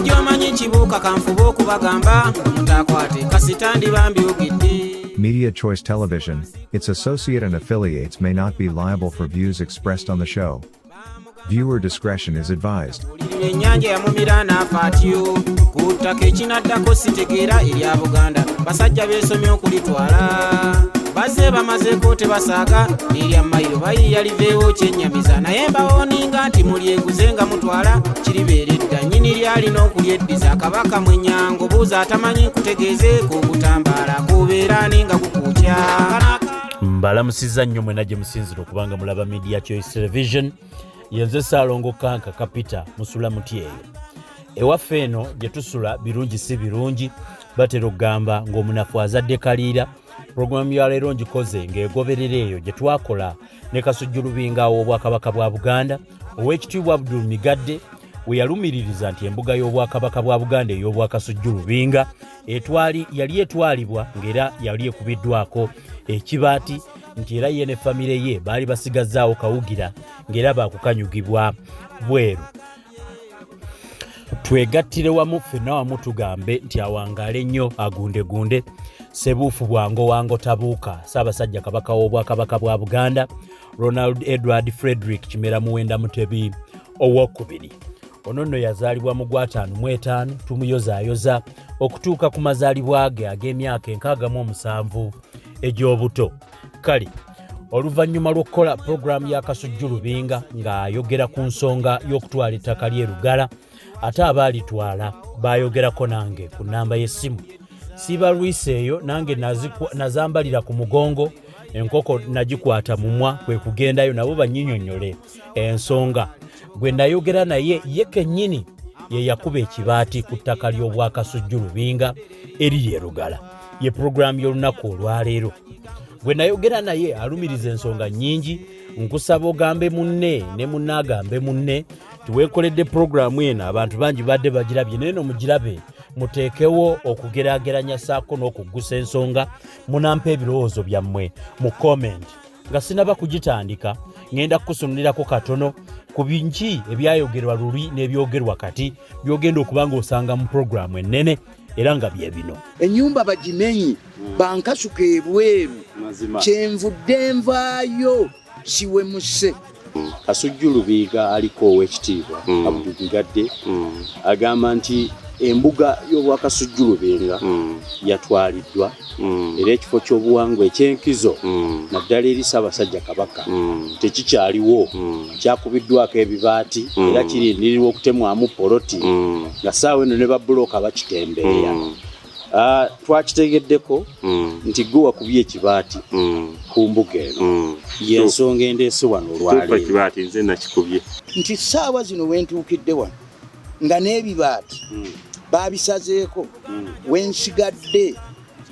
Bw'omanyi kibuuka kanfuba okubagamba mutakwate kasitandi bambyogedde. Media Choice Television, its associate and affiliates may not be liable for views expressed on the show. Viewer discretion is advised. Ennyanja yamumira n'afa atyo ku ttaka ekinaddako sitegeera erya Buganda basajja beesomye okulitwala bazze bamazeeko tebasaaga n'erya mayiro bayiiya liveewo kyennyamiza naye mbawooninga nti mulyeguze nga mutwala kiribeeredda nnyini lyalina okulyeddiza akabaka mwenyango buuza atamanyi kutegeezeeko okutambaala kubeera ninga kukuukya. Mbalamusizza nnyo mwena gye musinzira okubanga mulaba Media Choice Television. Yenze Ssaalongo Kanka Kapita musula muti eyo. Ewaffe eno gye tusula birungi si birungi batera okugamba ng'omunafu azadde kaliira. Programu ya leero ngikoze ng'egoberera eyo gye twakola ne Kasujju Lubinga w'Obwakabaka bwa Buganda. Oweekitiibwa Abdul Migadde we yalumiririza nti embuga y'Obwakabaka bwa Buganda ey'Obwakasujju Lubinga yali etwalibwa ng'era yali ekubiddwako ekibaati nti era ye ne famire ye baali basigazzaawo kawugira ng'era baakukanyugibwa bweru. Twegattire wamu ffenna wamu tugambe nti awangaale ennyo agundegunde Sebuufu bwango wango tabuuka Ssaabasajja Kabaka w'Obwakabaka bwa Buganda Ronald Edward Frederick Kimera Muwenda Mutebi owookubiri. Ono nno yazaalibwa mu Gwataano mu etaano tumuyozaayoza okutuuka ku mazaalibwa ge ag'emyaka 67 egy'obuto. Kale oluvannyuma lw'okukola puroguramu ya Kasujju Lubinga ng'ayogera ku nsonga y'okutwala ettaka ly'e Lugala ate abaalitwala bayogerako nange ku nnamba y'essimu. Siibalwise eyo nange nazambalira ku mugongo enkoko nagikwata mumwa kwe kugendayo nabo banyinyonnyole ensonga. Gwe nayogera naye ye kennyini ye yakuba ekibaati ku ttaka ly'Obwakasujju Lubinga eriri e Lugala. Ye puroguramu y'olunaku olwaleero. Gwe nayogera naye alumiriza ensonga nnyingi nkusaba ogambe munne ne munne agambe munne tuweekoledde puroguramu eno abantu bangi badde bagirabye naye no mugirabe muteekewo okugeraageranya Ssaako n'okuggusa ensonga munampa ebirowoozo byammwe mu comment. Nga sinaba kugitandika ngenda kukusunulirako katono ku bingi ebyayogerwa luli n'ebyogerwa kati byogenda okuba ng'osanga mu puroguramu ennene era nga bye bino. Ennyumba bagimenyi bankasuka ebweru kyenvudde nvaayo siwe muse. Kasujju Lubinga aliko oweekitiibwa Abdul Migadde agamba nti embuga y'Obwakasujju Lubinga yatwaliddwa era ekifo ky'obuwangwa ekyenkizo naddala eri Ssaabasajja Kabaka tekikyaliwo kyakubiddwako ebibaati era kirindirirwa okutemwamu poloti nga ssaawa eno ne babbulooka bakitembeeya. Twakitegeddeko nti gwe wakubye ekibaati ku mbuga eno y'ensonga endeese wano olwaleero nti ssaawa zino wentuukidde wano nga n'ebibaati baabisazeeko wensigadde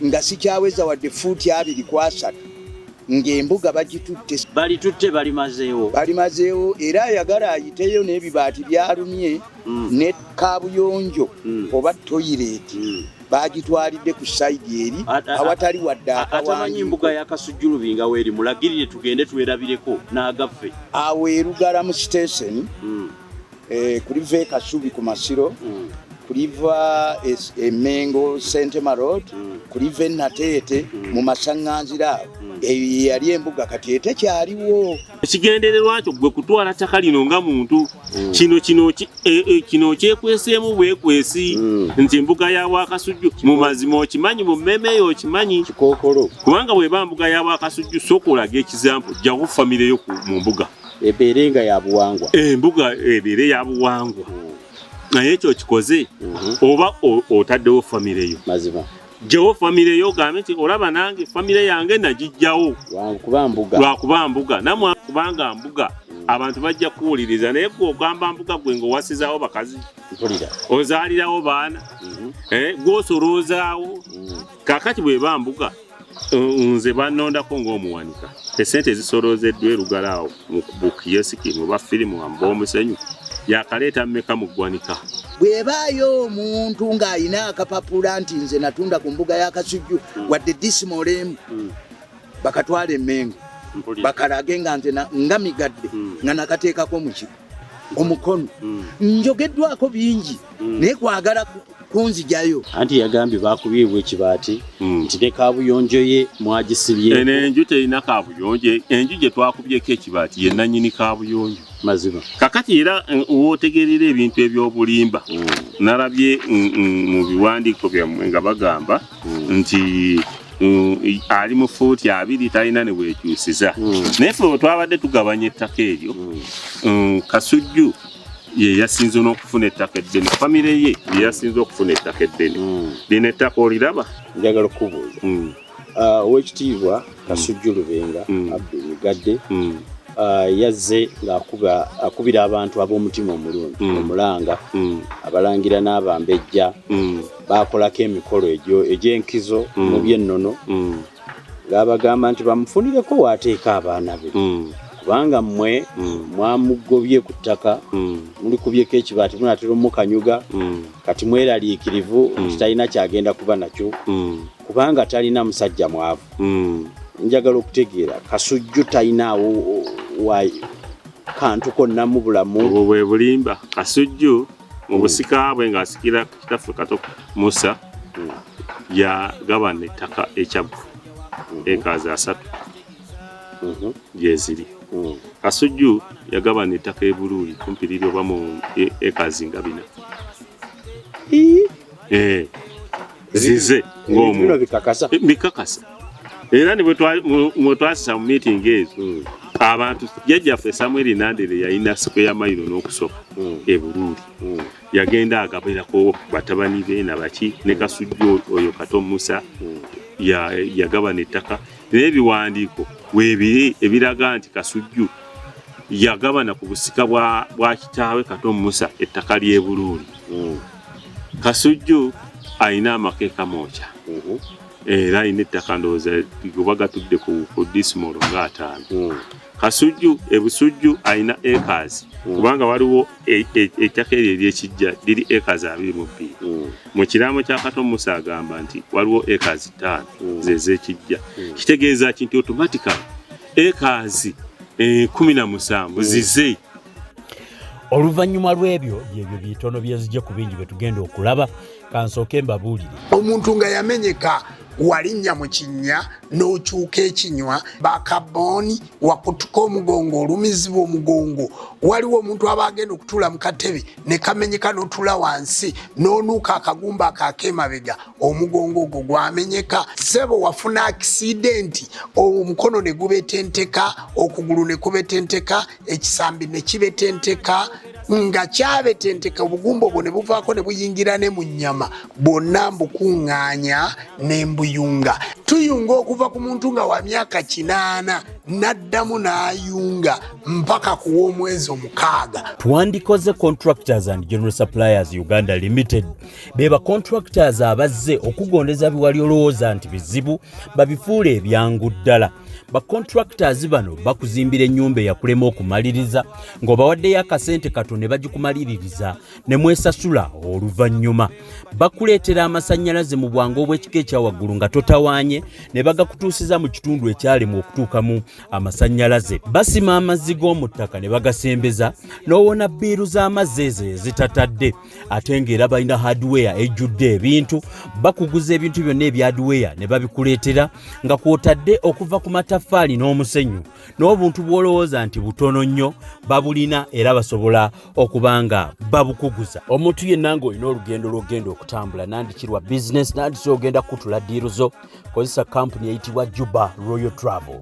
nga sikyaweza wadde fuuti 2 ku 3 ng'embuga bagitutte balimazeewo era ayagala ayiteyo n'ebibaati byalumye ne kaabuyonjo oba toyireeti bagitwalidde ku sayidi eri awatali wadde atamanyi embuga ya Kasujju Lubinga weeri mulagirire tugende twerabireko n'agaffe awo e Lugala mu station kuliva e Kasubi ku Masiro kuliva Mengo Sentema Road kuliva Nateete mu masaŋŋanzira eyo yali embuga kati tekyaliwo. Ekigendererwa kyo gwe kutwala ttaka lino nga muntu kino kyekweseemu bwekwesi nti embuga ya Bwakasujju mu mazima okimanyi mu mmemeyo okimanyi kikookolo kubanga bw'eba mbuga ya Bwakasujju sooka olaga ekizampo jjawo famire yo mu mbuga ebeerenga ya buwangwa embuga ebeere ya buwangwa naye ekyo kikoze oba otaddewo famire yo mazima Jawo famire yo gambe nti olaba nange famire yange nagijjawo lwakuba mbuga namwe kubanga mbuga abantu bajja kuwuliriza naye gw'ogamba mbuga gwe ng'owasizaawo bakazi ozaalirawo baana gw'osoloozaawo kaakati bw'eba mbuga nze bannondako ng'omuwanika esente zisoloozeddwa e Lugala awo mu kiyosiki mu bafirimu wamba omusenyu yakaleeta mmeka mu ggwanika bwebaayo omuntu ng'alina akapapula nti nze natunda ku mbuga ya Kasujju wadde disimolemu bakatwala Emmengo bakalage nga nze nga Migadde nga nakateekako mu kigo omukono njogeddwako bingi naye kwagala kunzijayo anti yagambye bakubibwa ekibaati nti ne kabuyonjo ye mwagisibye enju terina kabuyonjo enju gye twakubyeko ekibaati ye nannyini kabuyonjo mazima kakati era wootegerera ebintu ebyobulimba nalabye mu biwandiiko byammwe nga bagamba nti ali mu fuuti 2 talina ne bwekyusiza naye ffe twabadde tugabanya ettaka eryo Kasujju ye yasinze n'okufuna ettaka eddene famire ye ye yasinze okufuna ettaka eddene lino ettaka oliraba njagala okubuuza owekitiibwa Kasujju Lubinga Abdulgadde yazze ng'akubira abantu ab'omutima omulungi omulanga abalangira n'abambejja baakolako emikolo egy'enkizo mu by'ennono ng'abagamba nti bamufunireko waateeka abaana be kubanga mmwe mwamugobye ku ttaka mulikubyeko ekibaati munatera omukanyuga kati mweraliikirivu nti talina kyagenda kuba nakyo kubanga talina musajja mwavu njagala okutegeera Kasujju talinaawo kantu konna mu bulamu obwo bwe bulimba Kasujju mu busika bwe ng'asikira kitaffe Kato Musa yagabana ettaka ekyaggu ekaazi 3 gyeziri Kasujju yagabana ettaka ebuluuli kumpiriri oba mu ekaazi nga 4 zize ng'omu bikakasa era ne bwe twasisa mu meeting ezo abantu jjajjaffe Samuel Nandere yalina square mile n'okusoka ebuluuli yagenda agaberako batabani be nabaki ne Kasujju oyo Kato Musa yagabana ettaka n'ebiwandiiko weebiri ebiraga nti Kasujju yagabana ku busika bwa kitaawe Kato Musa ettaka ly'ebuluuli Kasujju alina amakeeka mooca era alina ettaka ndowooza goba gatudde ku disimolo nga 5 Kasujju ebusujju alina acres kubanga waliwo ettaka eryo ery'ekijja liri acres 22 mu kiraamo kya Kato Musa agamba nti waliwo acres 5 zez'ekijja kitegeeza ki nti automatically acres 17 zize oluvannyuma lw'ebyo byebyo bitono byezijja ku bingi bye tugenda okulaba kansooke mbabuulire omuntu nga yamenyeka walinnya mu kinnya n'okyuka ekinywa bakaboni wakutuka omugongo olumizibwa omugongo waliwo omuntu aba agenda okutula mu katebe ne kamenyeka n'otula wansi n'onuuka akagumba akakeemabega omugongo ogwo gwamenyeka sebo wafuna akisidenti omukono ne gubetenteka okugulu ne kubetenteka ekisambi ne kibetenteka nga kyabetenteka obugumba obwo ne buvaako ne buyingira ne mu nnyama bonna mbukuŋŋaanya n'embuyunga tuyunga okuva ku muntu nga wa myaka 8 n'addamu n'ayunga mpaka ku w'omwezi 6 twandikoze Contractors and General Suppliers Uganda Limited beba contractors abazze okugondeza biwali olowooza nti bizibu babifuule ebyangu ddala bacontractors bano bakuzimbira ennyumba eyakulema okumaliriza ng'obawaddeyo akasente kato ne bagikumaliririza ne mwesasula oluvannyuma bakuleetera amasannyalaze mu bwangu obw'ekika ekyawaggulu nga totawaanye ne bagakutuusiza mu kitundu ekyalemu okutuukamu amasannyalaze basima amazzi g'omu ttaka ne bagasembeza n'owona bbiiru z'amazzi ezo ezitatadde ate ng'era balina hardware ejjudde ebintu bakuguza ebintu byonna ebya hardware ne babikuleetera nga kwotadde okuva ku mataffaali n'omusenyu n'obuntu bw'olowooza nti butono nnyo babulina era basobola okuba nga babukuguza omuntu yenna ng'olina olugendo lw'ogenda okutambula nandikirwa business nandikirwa ogenda kutula ddiiru zo kozesa kampuni eyitibwa Juba Royal Travel.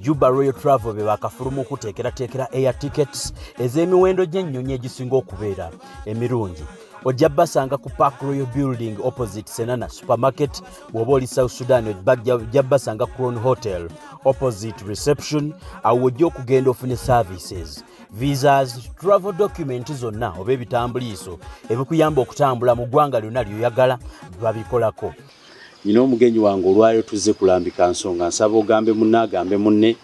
Juba Royal Travel be bakafulumu okuteekerateekera air tickets ez'emiwendo gy'ennyonyi egisinga okubeera emirungi ojja basanga ku Park Royal Building opposite Senana Supermarket bw'oba oli South Sudan ojja basanga Crown Hotel opposite reception awo ojja okugenda ofune services visas travel documents zonna oba ebitambuliiso ebikuyamba okutambula mu ggwanga lyonna ly'oyagala babikolako. Nina omugenyi wange olwayo tuzze kulambika Nsonga nsaba ogambe munne agambe munne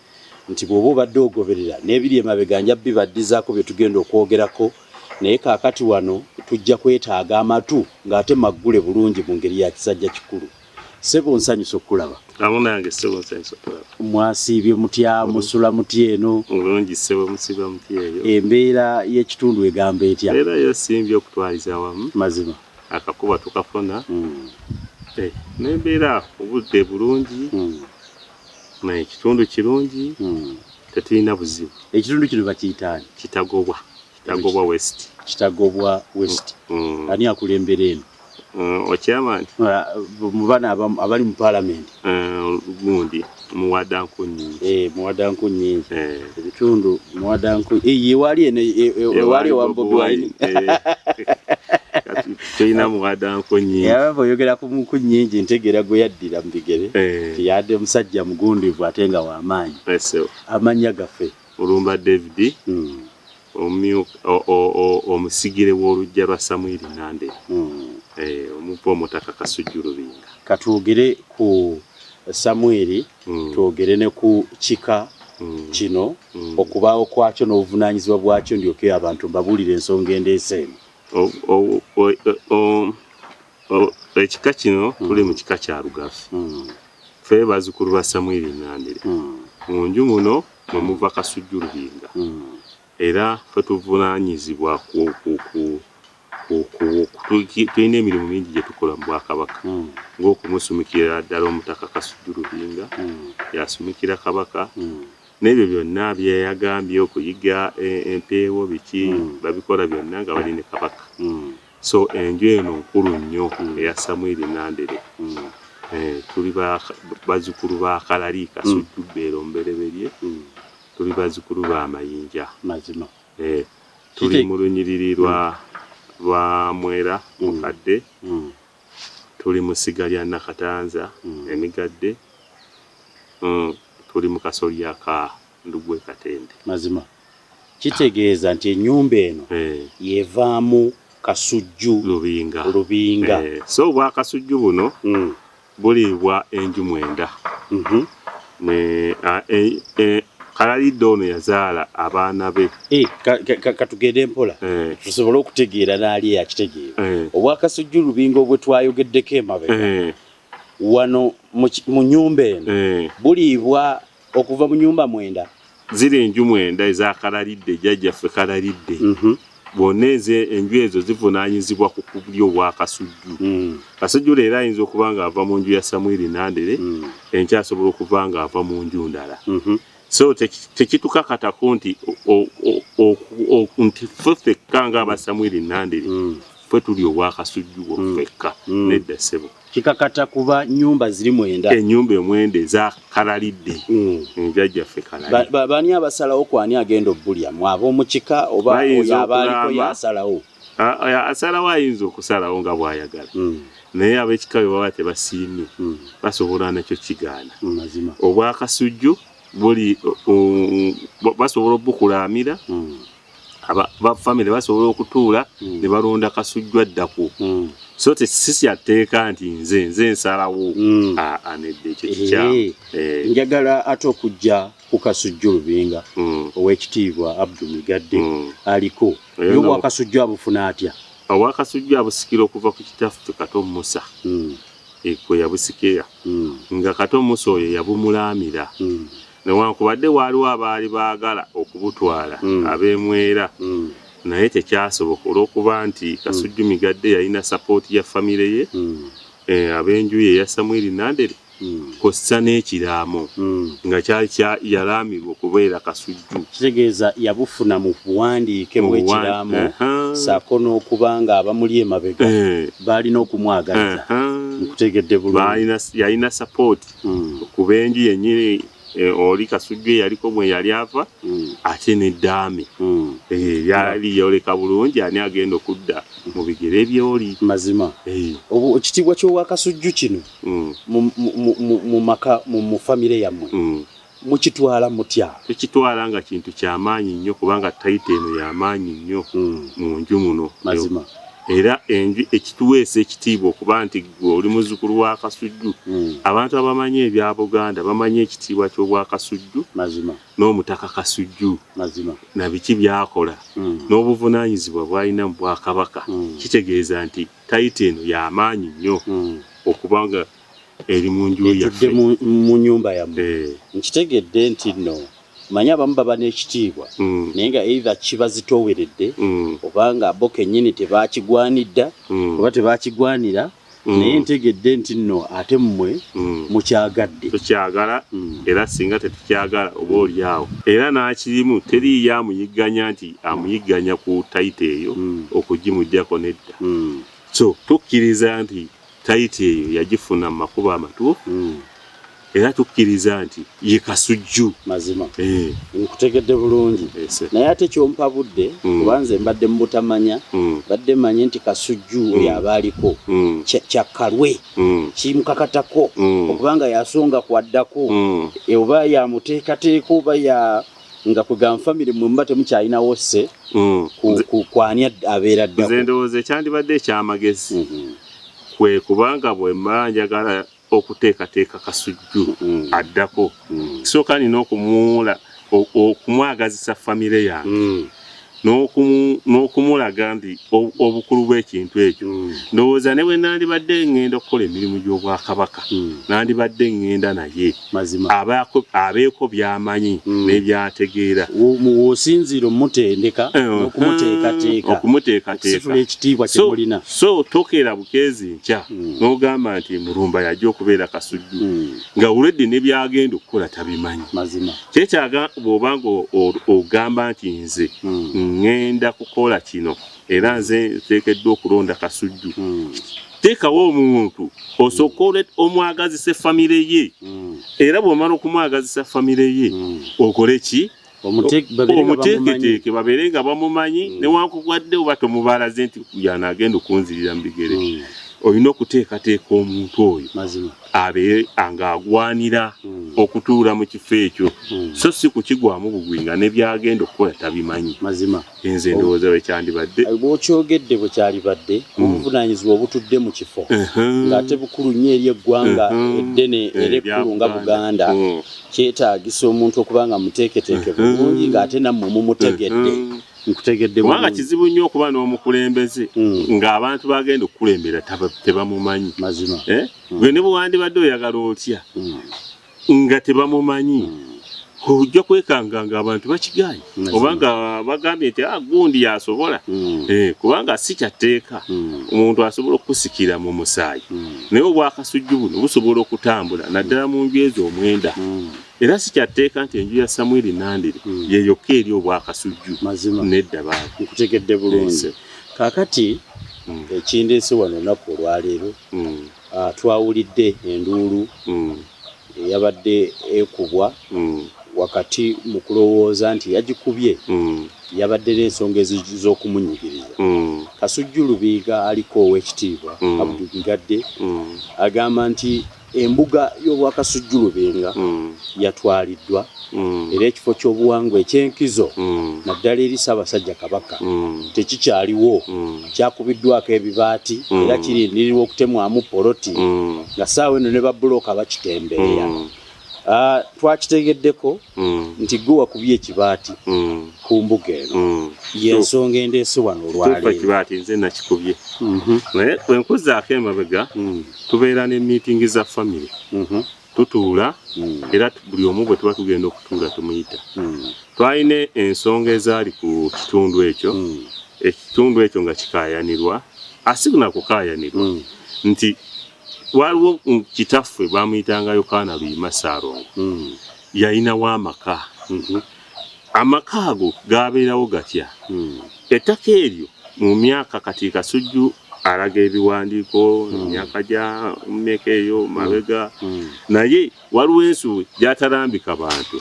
nti bw'oba obadde ogoberera n'ebiri emabega nja bibaddizaako bye tugenda okwogerako naye kaakati wano tujja kwetaaga amatu ng'ate maggule bulungi mu ngeri ya kisajja kikulu Sebo nsanyusa okulaba. Amunange sebo nsanyusa okulaba. Mwasiibye mutya musula mutya eno. Mulungi sebo musiba mutya eyo. Embeera y'ekitundu egamba etya? Embeera yosimbye okutwaliza awamu. Mazima. Akakuba tukafuna. N'embeera obudde bulungi. Ekitundu kirungi. Tetulina buzibu. Ekitundu kino bakiyitaani? Kitagobwa. Kitagobwa West. Kitagobwa West. Ani akulembera eno? Okyamani mu bana abali mu parliament gundi muwadanku nyingi muwadanku nyingi ebitundu muwadanku yewali ene ewali wambobi wine tuyina muwadanku nyingi yaba yogera ku muku nyingi ntegera gwe yaddira mbigere yadde musajja mugundivu atenga wa amaanyi amanya gaffe Olumba David omusigire w'olujja lwa Samwiri Nande omupo omutaka Kasujju Lubinga. Katwogere ku Samwiri twogere ne ku kika kino okubaawo kwakyo n'obuvunaanyizibwa bwakyo ndyoke abantu mbabuulire ensonga endeese eno. Ekika kino tuli mu kika kya Lugafi ffe bazzukulu ba Samwiri Nande mu nju muno mwe muva Kasujju Lubinga era ffe tuvunaanyizibwa tulina emirimu mingi gye tukola mu Bwakabaka ng'okumusumikira ddala omutaka Kasujju Lubinga yasumikira Kabaka n'ebyo byonna bye yagambye okuyiga empeewo biki babikola byonna nga bali ne Kabaka. So enju eno nkulu nnyo eya Samwiri Nandere tuli bazzukulu ba Kalali Kasujju Bbeera omubereberye tuli bazzukulu ba Mayinja mazima tuli mu lunyiriri lwa Mwera Mukadde tuli mu ssiga lya Nakatanza Emigadde tuli mu kasolya ka Ndugwe Katende mazima kitegeeza nti ennyumba eno yevaamu Kasujju Lubinga so bwa Kasujju buno buliibwa enju 9 Kalali ono yazaala abaana be. Katugende mpola tusobole okutegeera n'ali yakitegeera obwa Kasujju Lubinga obwe twayogeddeko emabega wano mu nnyumba eno buliibwa okuva mu nnyumba 9 ziri enju 9 eza Kalalidde jjajjaffe Kalalidde bonna enju ezo zivunaanyizibwa ku kubulyo bwa Kasujju. Kasujju leero ayinza okuba nga ava mu nju ya Samwiri Nandere enkyasobola okuba nga ava mu nju ndala. So tekitukakatako nti ffekka ng'aba Samwiri Nandere ffe tuli obwa Kasujju bweffekka nedda ssebo. Kikakata kuba nnyumba ziri 9. Ennyumba 9 eza Kalalidde njajjaffe Kalali. Bani abasalawo kwani agenda obbulya mwaba omukika oba oyo abaaliko yasalawo? Asalawo ayinza okusalawo nga bw'ayagala naye ab'ekika bwe baba tebasiimye basobola nakyo kigaana. Obwa Kasujju buli basobola obukulaamira ba famire basobola okutuula ne balonda Kasujju addako. So sisi yateeka nti nze nsalawo anedde ekyo kikyamu. Njagala ate okujja ku Kasujju Lubinga ow'ekitiibwa Abdul Migadde aliko y'obwa Kasujju abufuna atya? Obwa Kasujju abusikira okuva ku kitaffe Kato Musa kwe yabusikira nga Kato Musa oyo yabumulaamira newankubadde waaliwo abaali baagala okubutwala ab'Emwera naye tekyasoboka olw'okuba nti Kasujju Migadde yalina sapooti ya famire ye ab'enju ye eya Samwiri Nandere kossa n'ekiraamo nga kyali yalaamirwa okubeera Kasujju. Kitegeeza yabufuna mu buwandiike bw'ekiraamo Ssaako n'okuba nga abamuli emabega baalina okumwagaliza nkutegedde bulungi. Yalina sapooti okuba enju yennyini oli Kasujju yaliko mwe yali ava ate n'eddaame yali yoleka bulungi ani agenda okudda mu bigere by'oli mazima. Ekitiibwa ky'obwa Kasujju kino mu famire yammwe mukitwala mutya? Tukitwala nga kintu ky'amaanyi nnyo kubanga tayita eno y'amaanyi nnyo mu nju muno mazima. Era enju ekituweesa ekitiibwa okuba nti gwe oli muzzukulu wa Kasujju. Abantu abamanyi ebya Buganda bamanyi ekitiibwa ky'obwa Kasujju n'omutaka Kasujju na biki byakola n'obuvunaanyizibwa bw'alina mu Bwakabaka. Kitegeeza nti tayita eno y'amaanyi nnyo okubanga eri mu nju yaffe mu nyumba yammwe nkitegedde nti nno manya abamu baba n'ekitiibwa naye nga either kibazitooweredde obanga bo kennyini tebakigwanidda oba tebakigwanira naye ntegedde nti nno ate mmwe mukyagadde tukyagala era singa tetukyagala oba oliawo era n'akirimu teriyo amuyigganya nti amuyigganya ku tayita eyo okugimuggyako nedda so tukkiriza nti tayita eyo yagifuna mu makubo amatuufu era tukkiriza nti ye Kasujju mazima nkutegedde bulungi naye ate kyompa budde kubanze mbadde mu butamanya badde manye nti Kasujju oyo abaaliko kyakkalwe kimukakatako okubanga yasonga kwaddako oba yamuteekateeka oba nga kwegamba Famire mwe mba temukyalinawo sse kwani abeera ddako nze ndowooza ekyandibadde ekyamagezi kwe kubanga bwe mba njagala okuteekateeka Kasujju addako kisooka nina okumwagazisa Famire yange n'okumulaga nti obukulu bw'ekintu ekyo ndowooza ne bwe nandibadde ngenda okukola emirimu gy'Obwakabaka nandibadde ngenda naye abeeko by'amanyi n'ebyategeera osinziira omutendeka okumuteekateeka ekitiibwa kye mulina so tokeera bukeezi nkya n'ogamba nti Mulumba yajja okubeera Kasujju nga already ne byagenda okukola tabimanyi kyekyaga bw'obanga ogamba nti nze ngenda kukola kino era nze nteekeddwa okulonda Kasujju teekawo omuntu osooka omwagazise Famire ye era bw'omala okumwagazisa Famire ye okole ki omuteeketeeke babeere nga bamumanyi newankubadde oba tomubalaze nti yanaagenda okunzirira mu bigere olina okuteekateeka omuntu oyo abeere ng'agwanira okutuula mu kifo ekyo so si kukigwamu bugwi nga ne byagenda okukola tabimanyi enze ndowooza bwe kyandibadde bw'okyogedde bwe kyalibadde obuvunaanyizibwa obutudde mu kifo ng'ate bukulu nnyo eri eggwanga eddene era ekkulu nga Buganda kyetaagisa omuntu okuba nga muteeketeeke bulungi ng'ate nammwe mumutegedde kubanga kizibu nnyo okuba n'omukulembeze ng'abantu bagenda okukulembera tebamumanyi gwe ne bwewandibadde oyagala otya nga tebamumanyi ojja kwekanga ng'abantu bakigaanye obanga bagambye nti gundi yasobola kubanga si kyatteeka omuntu asobola okukusikira mu musaayi naye Obwakasujju buno busobola okutambula naddala mu nju ezo omwenda era si kyatteeka nti enju ya Samwiri Nandire yeyokka eri Obwakasujju nedda baaki nkutegedde bulungi kaakati ekindeese wano olunaku olwaleero twawulidde enduulu eyabadde ekubwa wakati mu kulowooza nti yagikubye yabadde n'ensonga ez'okumunyigiriza Kasujju Lubinga aliko ow'ekitiibwa Abdulgadde agamba nti embuga y'Obwakasujju Lubinga yatwaliddwa era ekifo ky'obuwangwa eky'enkizo naddala eri Ssaabasajja Kabaka tekikyaliwo kyakubiddwako ebibaati era kirindirirwa okutemwamu poloti nga ssaawa eno ne babulooka bakitembeeya twakitegeddeko nti gwe wakubye ekibaati ku mbuga eno y'ensonga endeese wano olwaleero ekibaati nze nakikubye naye bwe nkuzaako emabega tubeera ne miitingi za Famire tutuula era buli omu bwe tuba tugenda okutuula tumuyita twalina ensonga ezaali ku kitundu ekyo ekitundu ekyo nga kikaayanirwa asiguna kukaayanirwa nti waliwo kitaffe bamuyitanga Yokaana Luyima Ssaalongo yalinawo amaka amaka ago gaabeerawo gatya ettaka eryo mu myaka kati Kasujju alaga ebiwandiiko emyaka gya mmeka eyo mabega naye waliwo ensuwe gyatalambika bantu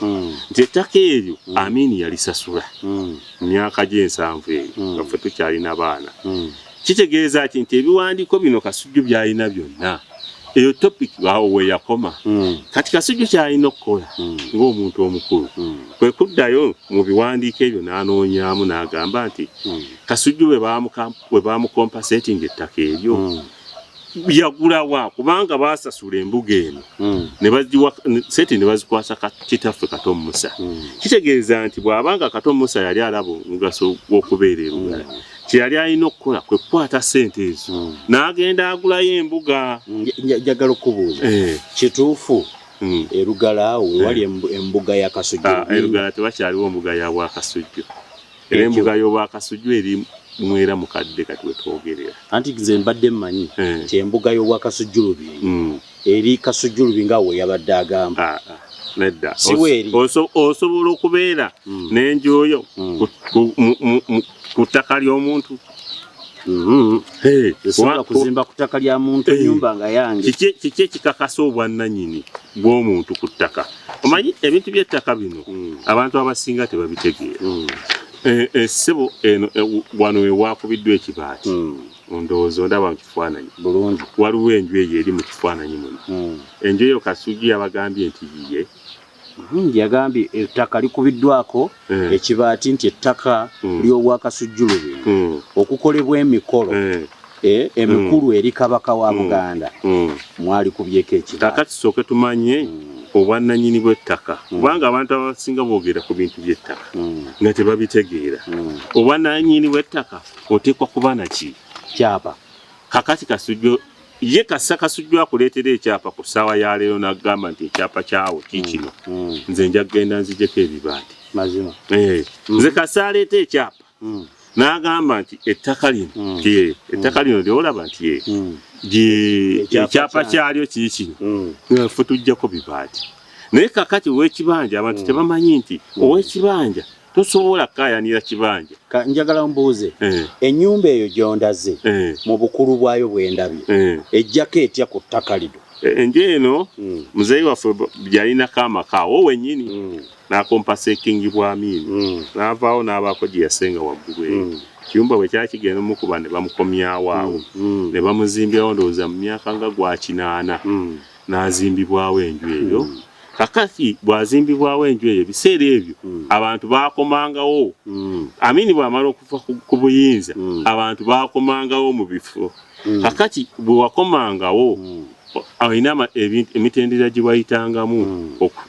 nti ettaka eryo Amini yalisasula mu myaka gy'ensanvu eyo nga ffe tukyalina baana kitegeeza ki nti ebiwandiiko bino Kasujju byalina byonna eyo topic awo we yakoma kati Kasujju kyalina okukola ng'omuntu omukulu kwe kuddayo mu biwandiiko ebyo n'anoonyaamu n'agamba nti Kasujju bwe bamukompasetinga ettaka eryo yagulawa kubanga baasasula embuga eno sente ne bazikwasa kitaffe Kato Musa kitegeeza nti bw'abanga Kato Musa yali alaba omugaso gw'okubeera ebugala kyali alina okukola kwe kukwata ssente ezo n'agenda agulayo embuga. Njagala okubuuza kituufu erugala wali embuga ya Kasujju? Erugala tewakyaliwo mbuga ya Bwakasujju, era embuga y'Obwakasujju eri mwera mukadde kati wetwogerera. Anti nze mbadde mmanyi nti embuga y'Obwakasujju Lubinga eri Kasujju Lubinga we yabadde agamba. Nedda osobola okubeera n'enjoyo ku ttaka ly'omuntu. Osobola kuzimba ku ttaka lya muntu ennyumba nga yange. Kiki ekikakasa obwannannyini bw'omuntu ku ttaka? Omanyi ebintu by'ettaka bino abantu abasinga tebabitegeera. Essebo eno wano we waakubiddwa ekibaati, ndowooza ondaba mu kifaananyi bulungi. Waliwo enju eyo eri mu kifaananyi muno. Enju eyo Kasujju yabagambye nti yiye. Yagambye ettaka likubiddwako ekibaati nti ettaka ly'Obwakasujju Lubinga okukolebwa emikolo emikulu eri Kabaka wa Buganda mwali kubyeko ekibaati. Kakati tusooke tumanye obwannannyini bw'ettaka, kubanga abantu abasinga boogera ku bintu by'ettaka nga tebabitegeera. Obwannannyini bw'ettaka oteekwa kuba naki? Kyapa. Kakati Kasujju ye Kasujju akuleetera ekyapa ku ssaawa ya leero n'agamba nti ekyapa kyawo kiikino, nze nja kugenda nzijjeko ebibaati. Mazima. Nze Kasa aleeta ekyapa n'agamba nti ettaka lino lyolaba nti ekyapa kyalyo kiikino, ffe tujjako bibaati. Naye kakati ow'ekibanja abantu tebamanyi nti ow'ekibanja tosobola kkayanira kibanja. Njagala mbuuze ennyumba eyo gy'ondaze mu bukulu bwayo bwe ndabye ejjako etya ku ttaka lino? Enju eno muzeeyi waffe yalinako amakaawo wennyini n'akompasa ekingi bw'Amiini n'avaawo n'abaako gye yasenga waggulu eyo. Kiyumba bwe kyali kigenda omukuba ne bamukomyawo awo ne bamuzimbirawo ndowooza mu myaka nga gwa 80 n'azimbibwawo enju eyo. Kakati bwazimbibwawo enju eyo ebiseera ebyo abantu baakomangawo. Amiini bw'amala okuva ku buyinza abantu baakomangawo mu bifo. Kakati bwe wakomangawo alina emitendera gye wayitangamu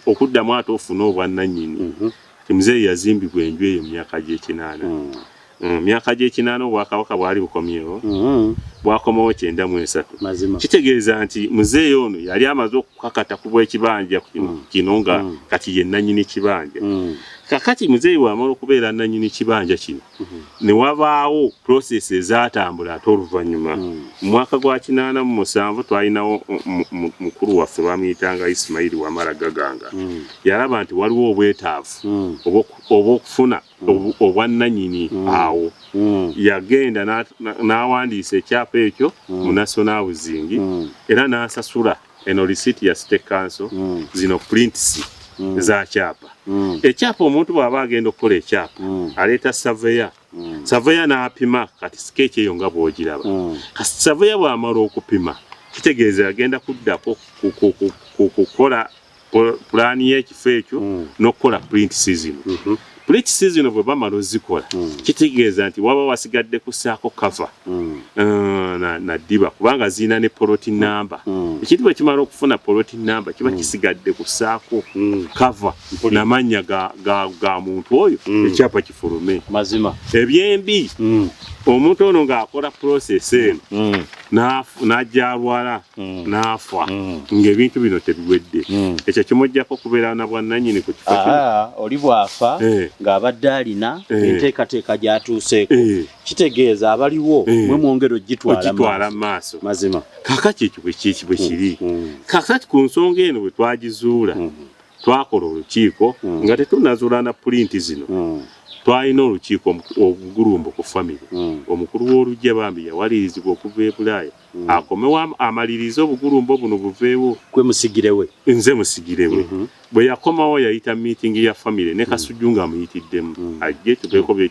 okuddamu ate ofune obwannannyini. Muzeeyi yazimbibwa enju eyo mu myaka gy'ekinaana. Myaka gy'ekinaana Obwakabaka bwali bukomyewo, bwakomawo 93. Kitegeeza nti muzeeyi ono yali amaze okukakata ku bw'ekibanja kino nga kati ye nnannyini kibanja. Kakati muzeeyi bw'amala okubeera nnannyini kibanja kino ne wabaawo process ezatambula ate oluvannyuma. Mu mwaka gwa 87 twalinawo mukulu waffe bamuyitanga Ismail Wamala Gaganga. Yalaba nti waliwo obwetaavu obw'okufuna obwannannyini awo. Yagenda n'awandiisa ekyapa ekyo mu National Housing era n'asasula eno risiiti ya State Council zino prints za kyapa. Ekyapa omuntu bw'aba agenda okukola ekyapa aleeta surveyor. Surveyor n'apima kati skeech eyo nga bw'ogiraba. Kasi surveyor bw'amala okupima kitegeeza agenda kuddako kukola pulaani y'ekifo ekyo n'okukola prints zino. Prints zino bwe bamala ozikola kitegeeza nti waba wasigadde ku Ssaako cover na ddiba kubanga zirina ne plot number. Ekintu bwe kimala okufuna plot number kiba kisigadde ku Ssaako cover n'amannya ga muntu oyo ekyapa kifulume. Mazima. Ebyembi omuntu ono ng'akola process eno n'ajja alwala n'afa ng'ebintu bino tebiwedde. Ekyo kimujjako kubeera na bwannannyini ku kifo kino. Oli bw'afa ng'abadde alina enteekateeka gy'atuuseeko kitegeeza abaliwo mwe mwongero gitwala maaso. Mazima. Kakati ekyo bwe kiri. Kakati ku nsonga eno bwe twagizuula twakola olukiiko nga tetunazuula na pulinti zino. Twalina olukiiko obugulumbu ku Famire. Omukulu w'olujja bambi yawalirizibwa okuva e Bulaaya akomewo amalirize obugulumbu buno buveewo. Kwe musigirewe? Nze musigirewe. Bwe yakomawo yayita meeting ya Famire ne Kasujju ng'amuyitiddemu ajje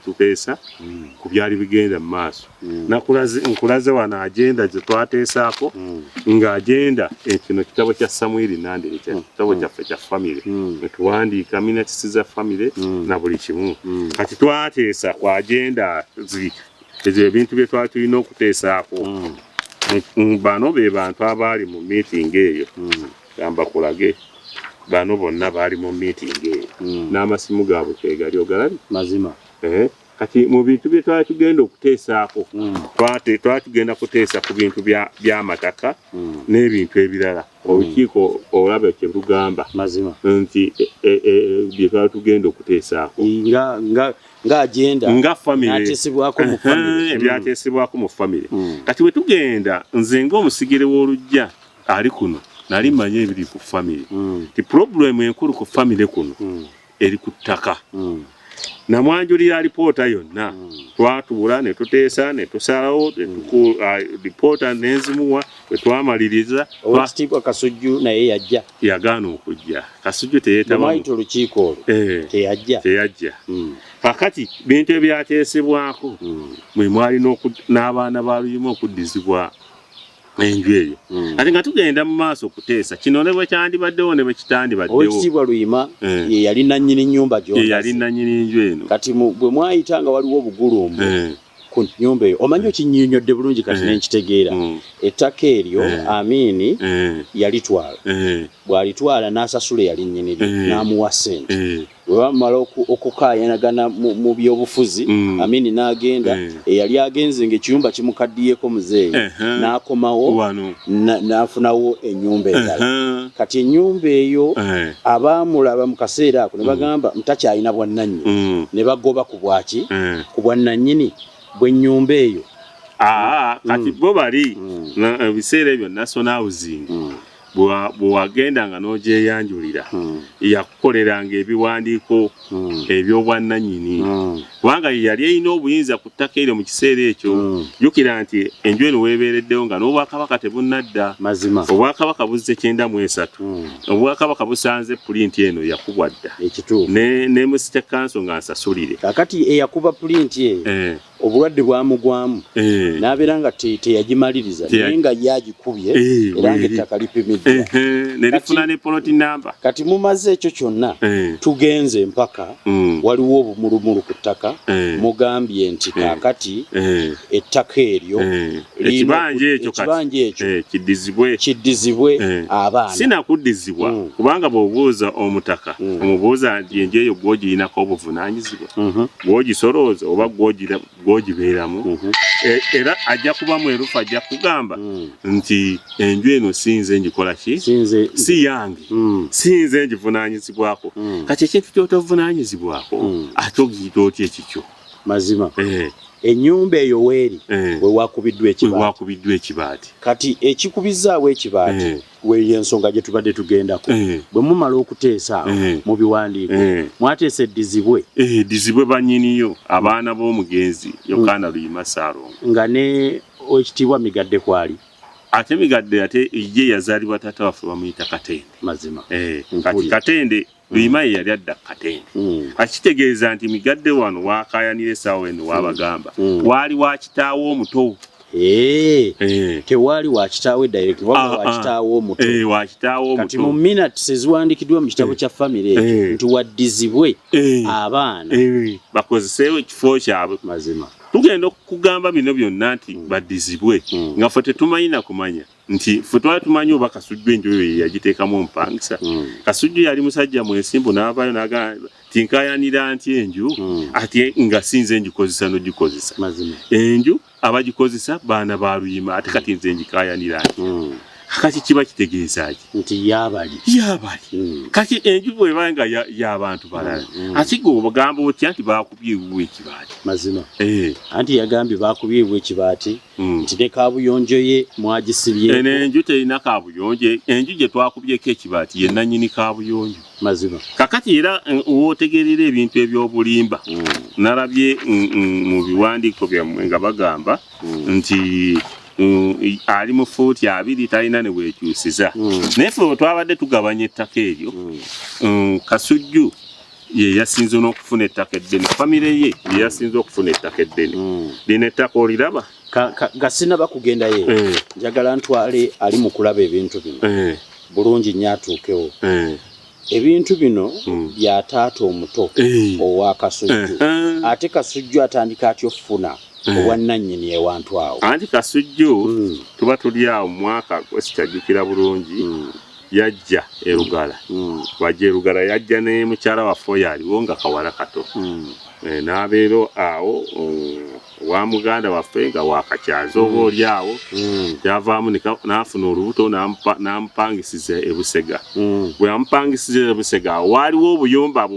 tukeesa ku byali bigenda mu maaso. Nkulaze wano agenda gye twateesaako ng'agenda kino kitabo kya Samwiri Nandere kitabo kyaffe kya Famire ne tuwandiika minutes za Famire na buli kimu. Kati twateesa ku agenda ezo ebintu bye twali tulina okuteesaako. Bano be bantu abaali mu meeting eyo gamba kulage. Bano bonna baali mu meeting eyo n'amasimu gaabwe kwegali ogalabye. Mazima. kati mu bintu bye twali tugenda okuteesaako twatugenda kuteesa ku bintu by'amataka n'ebintu ebirala olukiiko olaba kye lugamba mazima nti bye twali tugenda okuteesaako nga famire ebyateesebwako mu famire kati bwe tugenda nze ng'omusigire w'olujja ali kuno nali manye ebiri ku famire ti purobulemu enkulu ku famire kuno eri ku ttaka namwanjulira alipoota yonna twatuula ne tuteesa ne tusalawo lipoota n'enzimuwa bwe twamaliriza oweekitiibwa Kasujju naye yajja yagaana okujja Kasujju teyeetabamu olukiiko olwo teyajja kakati bintu ebyateesebwako mwe mwalina n'abaana baluyima okuddizibwa enju eyo ate nga tugenda mu maaso okuteesa kino ne bwe kyandibaddewo ne bwe kitandibaddewo oweekitiibwa Luyima ye yali nannyini nnyumba yali nannyini nju eno kati bwe mwayita nga waliwo obugulumbu ku nnyumba eyo omanyi okinnyonnyodde bulungi kati nenkitegeera ettaka eryo Amini yalitwala bw'alitwala n'asasula yali nnyiniri n'amuwa ssente bwe bamala okukaayanagana mu byobufuzi Amini n'agenda eyali agenze ng'ekiyumba kimukaddiyeko muzeeyi n'akomawo n'afunawo ennyumba endala kati ennyumba eyo abaamulaba mu kaseera ako ne bagamba ntakyalina bwannannyini ne bagoba ku bwaki ku bwannannyini bw'ennyumba eyo kati bo bali ebiseera ebyo national housing bwewagendanga n'ogyeyanjulira yakukoleranga ebiwandiiko ebyobwannannyini kubanga yali erina obuyinza ku ttaka eryo mu kiseera ekyo jjukira nti enju eno weebeereddewo nga n'obwakabaka tebunnadda mazima obwakabaka buzze 93 obwakabaka busanze pulinti eno yakubwa dda ne mu city council nga nsasulire kakati eyakuba pulinti eyo obulwadde bwamugwamu n'abeera nga teyagimaliriza naye nga yagikubye era nga ettaka lipimiddwa nerifuna ne poloti namba kati mumaze ekyo kyonna tugenze mpaka waliwo obumulumulu ku ttaka mugambye nti kakati ettaka eryo ekibanja ekyo kiddizibwe abaana sinakuddizibwa kubanga bw'obuuza omutaka omubuuza nti enju eyo gw'ogirinako obuvunaanyizibwa gw'ogisolooza oba gw'ogibeeramu era ajja kuba mwerufu ajja kugamba nti enju eno sinze njikola ki si yange sinze ngivunaanyizibwako kati ekintu kyotovunaanyizibwako ate ogiyita otya ekikyo mazima ennyumba eyo weeri wewakubiddwa ekibaati kati ekikubizaawo ekibaati weeri ensonga gye tubadde tugendako bwe mumala okuteesa mu biwandiiko mwateesa eddizibwe bannyiniyo abaana b'omugenzi Yokaana Luyima Ssaalongo nga ne oweekitiibwa Migadde kwali ate Migadde ate ye yazaalibwa taata waffe bamuyita Katende mazima kati Katende Luyima ye yali adda Katende akitegeeza nti Migadde wano waakayanira essaawa eno wabagamba waali wa kitaawo omuto tewaali wa kitaawe direct wabula wa kitaawo omuto kati mu minutes eziwandikiddwa mu kitabo kya Famire nti waddizibwe abaana bakozeseewo ekifo kyabwe mazima tugenda okugamba bino byonna nti baddizibwe nga ffe tetumanyi na kumanya nti ffe twali tumanyi oba Kasujju enju eyo ye yagiteekamu omupangisa Kasujju yali musajja mwesimbu n'avaayo n'agamba tinkayanira nti enju ate nga sinze ngikozesa n'ogikozesa enju abagikozesa baana ba Luyima ate kati nze ngikayanira nti kati kiba kitegeeza ki nti yaabali kati enju bw'eba nga y'abantu balala ate gwe obagamba otya nti baakubyewo ekibaati mazima anti yagambye baakubyewo ekibaati nti ne kaabuyonjo ye mwagisibye enju terina kaabuyonjo enju gye twakubyeko ekibaati ye nannyini kaabuyonjo mazima kakati era wootegerera ebintu eby'obulimba nalabye mu biwandiiko byammwe nga bagamba nti ali mu fuuti 2 talina ne bwekyusiza naye ffe bwe twabadde tugabanya ettaka eryo Kasujju ye yasinze n'okufuna ettaka eddene famire ye yasinze okufuna ettaka eddene lino ettaka oliraba gasina bakugendayo njagala ntwale ali mu kulaba ebintu bino bulungi nnyo atuukewo ebintu bino bya taata omuto owa Kasujju ate Kasujju atandika atyo ofuna obwannannyini ewantu awo anti Kasujju tuba tuli awo mwaka gwesikyajjukira bulungi yajja erugala wajja erugala yajja ne mukyala waffe yaliwo nga kawala kato n'abeero awo wa muganda waffe nga wakakyaza oba oli awo yavaamu n'afuna olubuto n'amupangisiza ebusega bwe yamupangisiza ebusega waaliwo obuyumba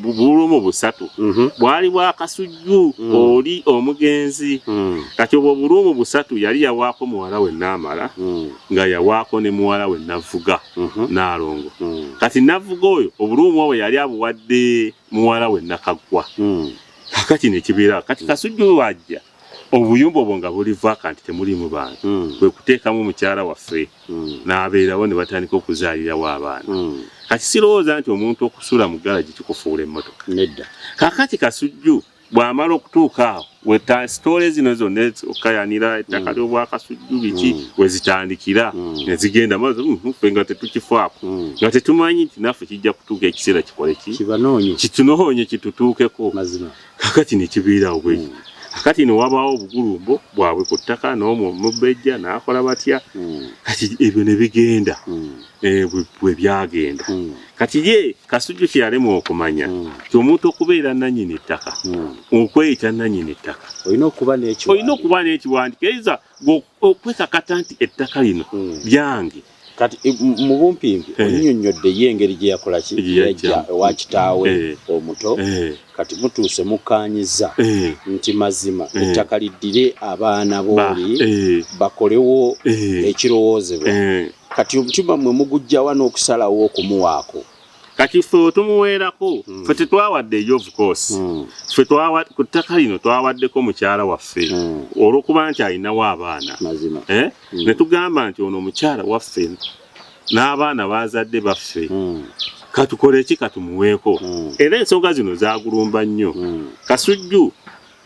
bulumu busatu bwali bwa Kasujju oli omugenzi kati obwo bulumu busatu yali yawaako muwala we Naamala nga yawaako ne muwala we Navuga Naalongo kati Navuga oyo obulumu obwo yali abuwadde muwala we Nakaggwa kakati nekibeera kati Kasujju wajja obuyumba obwo nga buli vacant temulimu bantu kwe kuteekamu mukyala waffe n'abeerawo ne batandika okuzaalirawo abaana kati sirowooza nti omuntu okusula mu galagi kikufuula emmotoka nedda kakati Kasujju bw'amala okutuuka awo sitole zino zonna okayanira ettaka ly'obwa Kasujju biki we zitandikira ne zigenda ffe nga tetukifaako nga tetumanyi nti naffe kijja kutuuka ekiseera kikole kitunoonye kitutuukeko mazima kakati ne kibeerawo bwe kakati ne wabaawo obugulumbo bwabwe ku ttaka n'omwo mubejja n'akola batya kati ebyo ne bigenda bwe byagenda kati ye Kasujju kye yalemwa okumanya ti omuntu okubeera nannyini ettaka okweyita nannyini ettaka olina okuba n'ekiwandiiko eriza okwekakata nti ettaka lino lyange kati mu bumpimpi onnyonnyodde ye engeri gye yakola yajja ewa kitaawe omuto kati mutuuse mukkaanyiza nti mazima ettaka liddire abaana booli bakolewo ekirowoozebwa kati omutima mmwe mugujjawa n'okusalawo okumuwaako kati ffe tumuweerako ffe tetwawadde of course ffe ku ttaka lino twawaddeko mukyala waffe olw'okuba nti alinawo abaana ne tugamba nti ono mukyala waffe n'abaana baazadde baffe katukole eki katumuweeko era ensonga zino zagulumba nnyo Kasujju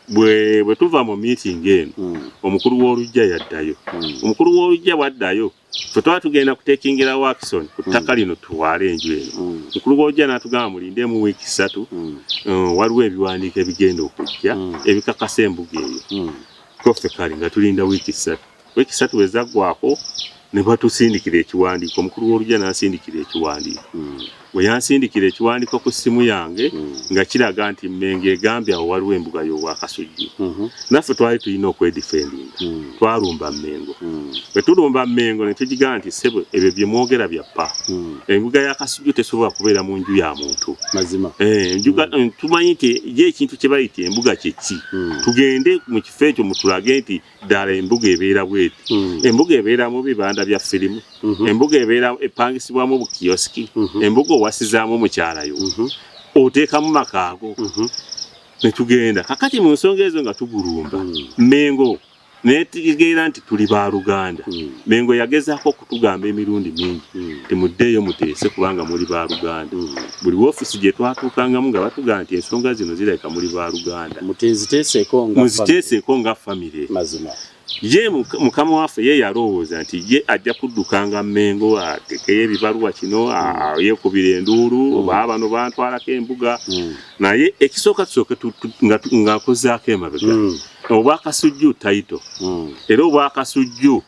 bwe tuva mu meeting eno omukulu w'olujja yaddayo omukulu w'olujja bwaddayo ffe twaba tugenda kutekingira Wakison ku ttaka lino tuwaale enju eno omukulu w'olujja n'atugamba mulindemu wiiki 3 waliwo ebiwandiiko ebigenda okujja ebikakasa embuga eyo ko ffe kale nga tulinda wiiki 3 bwe zaggwako ne batusindikira ekiwandiiko omukulu w'olujja n'asindikira ekiwandiiko bwe yansindikira ekiwandiiko ku ssimu yange nga kiraga nti Mmengo egambye awo waliwo embuga y'obwa Kasujju naffe twali tulina okwedifendinga twalumba Mmengo bwe tulumba Mmengo ne tugigamba nti ssebo ebyo bye mwogera bya ppa embuga ya Kasujju tesobola kubeera mu nju ya muntu mazima tumanyi nti ye ekintu kye bayita embuga kye ki tugende mu kifo ekyo mutulage nti ddala embuga ebeera bweti embuga ebeeramu bibanda bya firimu embuga ebeera epangisibwamu bukiyosiki embuga owasizaamu mukyalayo oteekamu makaago ne tugenda kakati mu nsonga ezo nga tugulumba Mmengo netegeera nti tuli ba Luganda Mmengo yagezaako okutugamba emirundi mingi temuddeeyo muteese kubanga muli ba Luganda buli woofiisi gye twatuukangamu nga batugamba nti ensonga zino zirabika muli ba Luganda muziteeseeko nga famire mazima ye mukama waffe ye yalowooza nti ye ajja kuddukanga Mmengo atekeyo ebibaluwa kino yeekubira enduulu oba bano bantwalako embuga naye ekisooka nga nkozaako emabega obwa Kasujju tayito era obwa Kasujju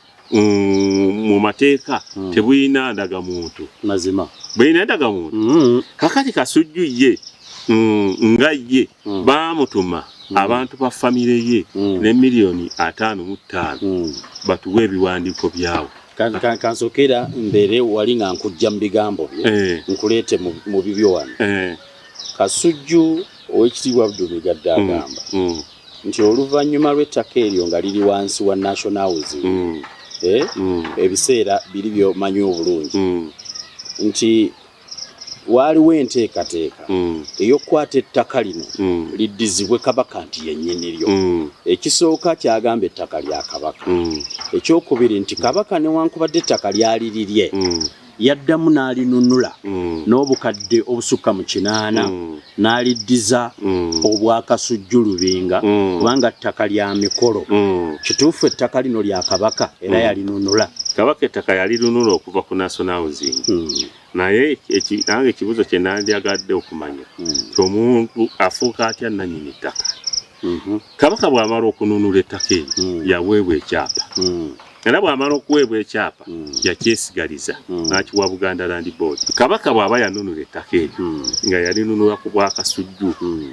mu mateeka tebulina ndagamuntu mazima bulina ndagamuntu kakati Kasujju ye nga ye baamutuma abantu ba famire ye ne miliyoni 5.5 batuwe ebiwandiiko byawo kansokera mbere wali nga nkujja mu bigambo bye nkuleete mu bibyo wano Kasujju ow'ekitiibwa Abdulmigadde agamba nti oluvannyuma lw'ettaka eryo nga liri wansi wa National Housing ebiseera biri byomanyi obulungi nti waaliwo enteekateeka ey'okukwata ettaka lino liddizibwe Kabaka nti yennyini lyo ekisooka kyagamba ettaka lya Kabaka ekyokubiri nti Kabaka newankubadde ettaka lyali lirye yaddamu n'alinunula n'obukadde obusukka mu 8 n'aliddiza obwa Kasujju Lubinga kubanga ttaka lya mikolo kituufu ettaka lino lya Kabaka era yalinunula Kabaka ettaka yalinunula okuva ku National Housing naye nange ekibuzo kye nandyagadde okumanya omuntu afuuka atya nannyini ttaka Kabaka bw'amala okununula ettaka eryo yaweebwa ekyapa era bw'amala okuweebwa ekyapa yakyesigaliza n'akiwa Buganda Land Board. Kabaka bw'aba yanunula ettaka eryo nga yalinunula ku Bwakasujju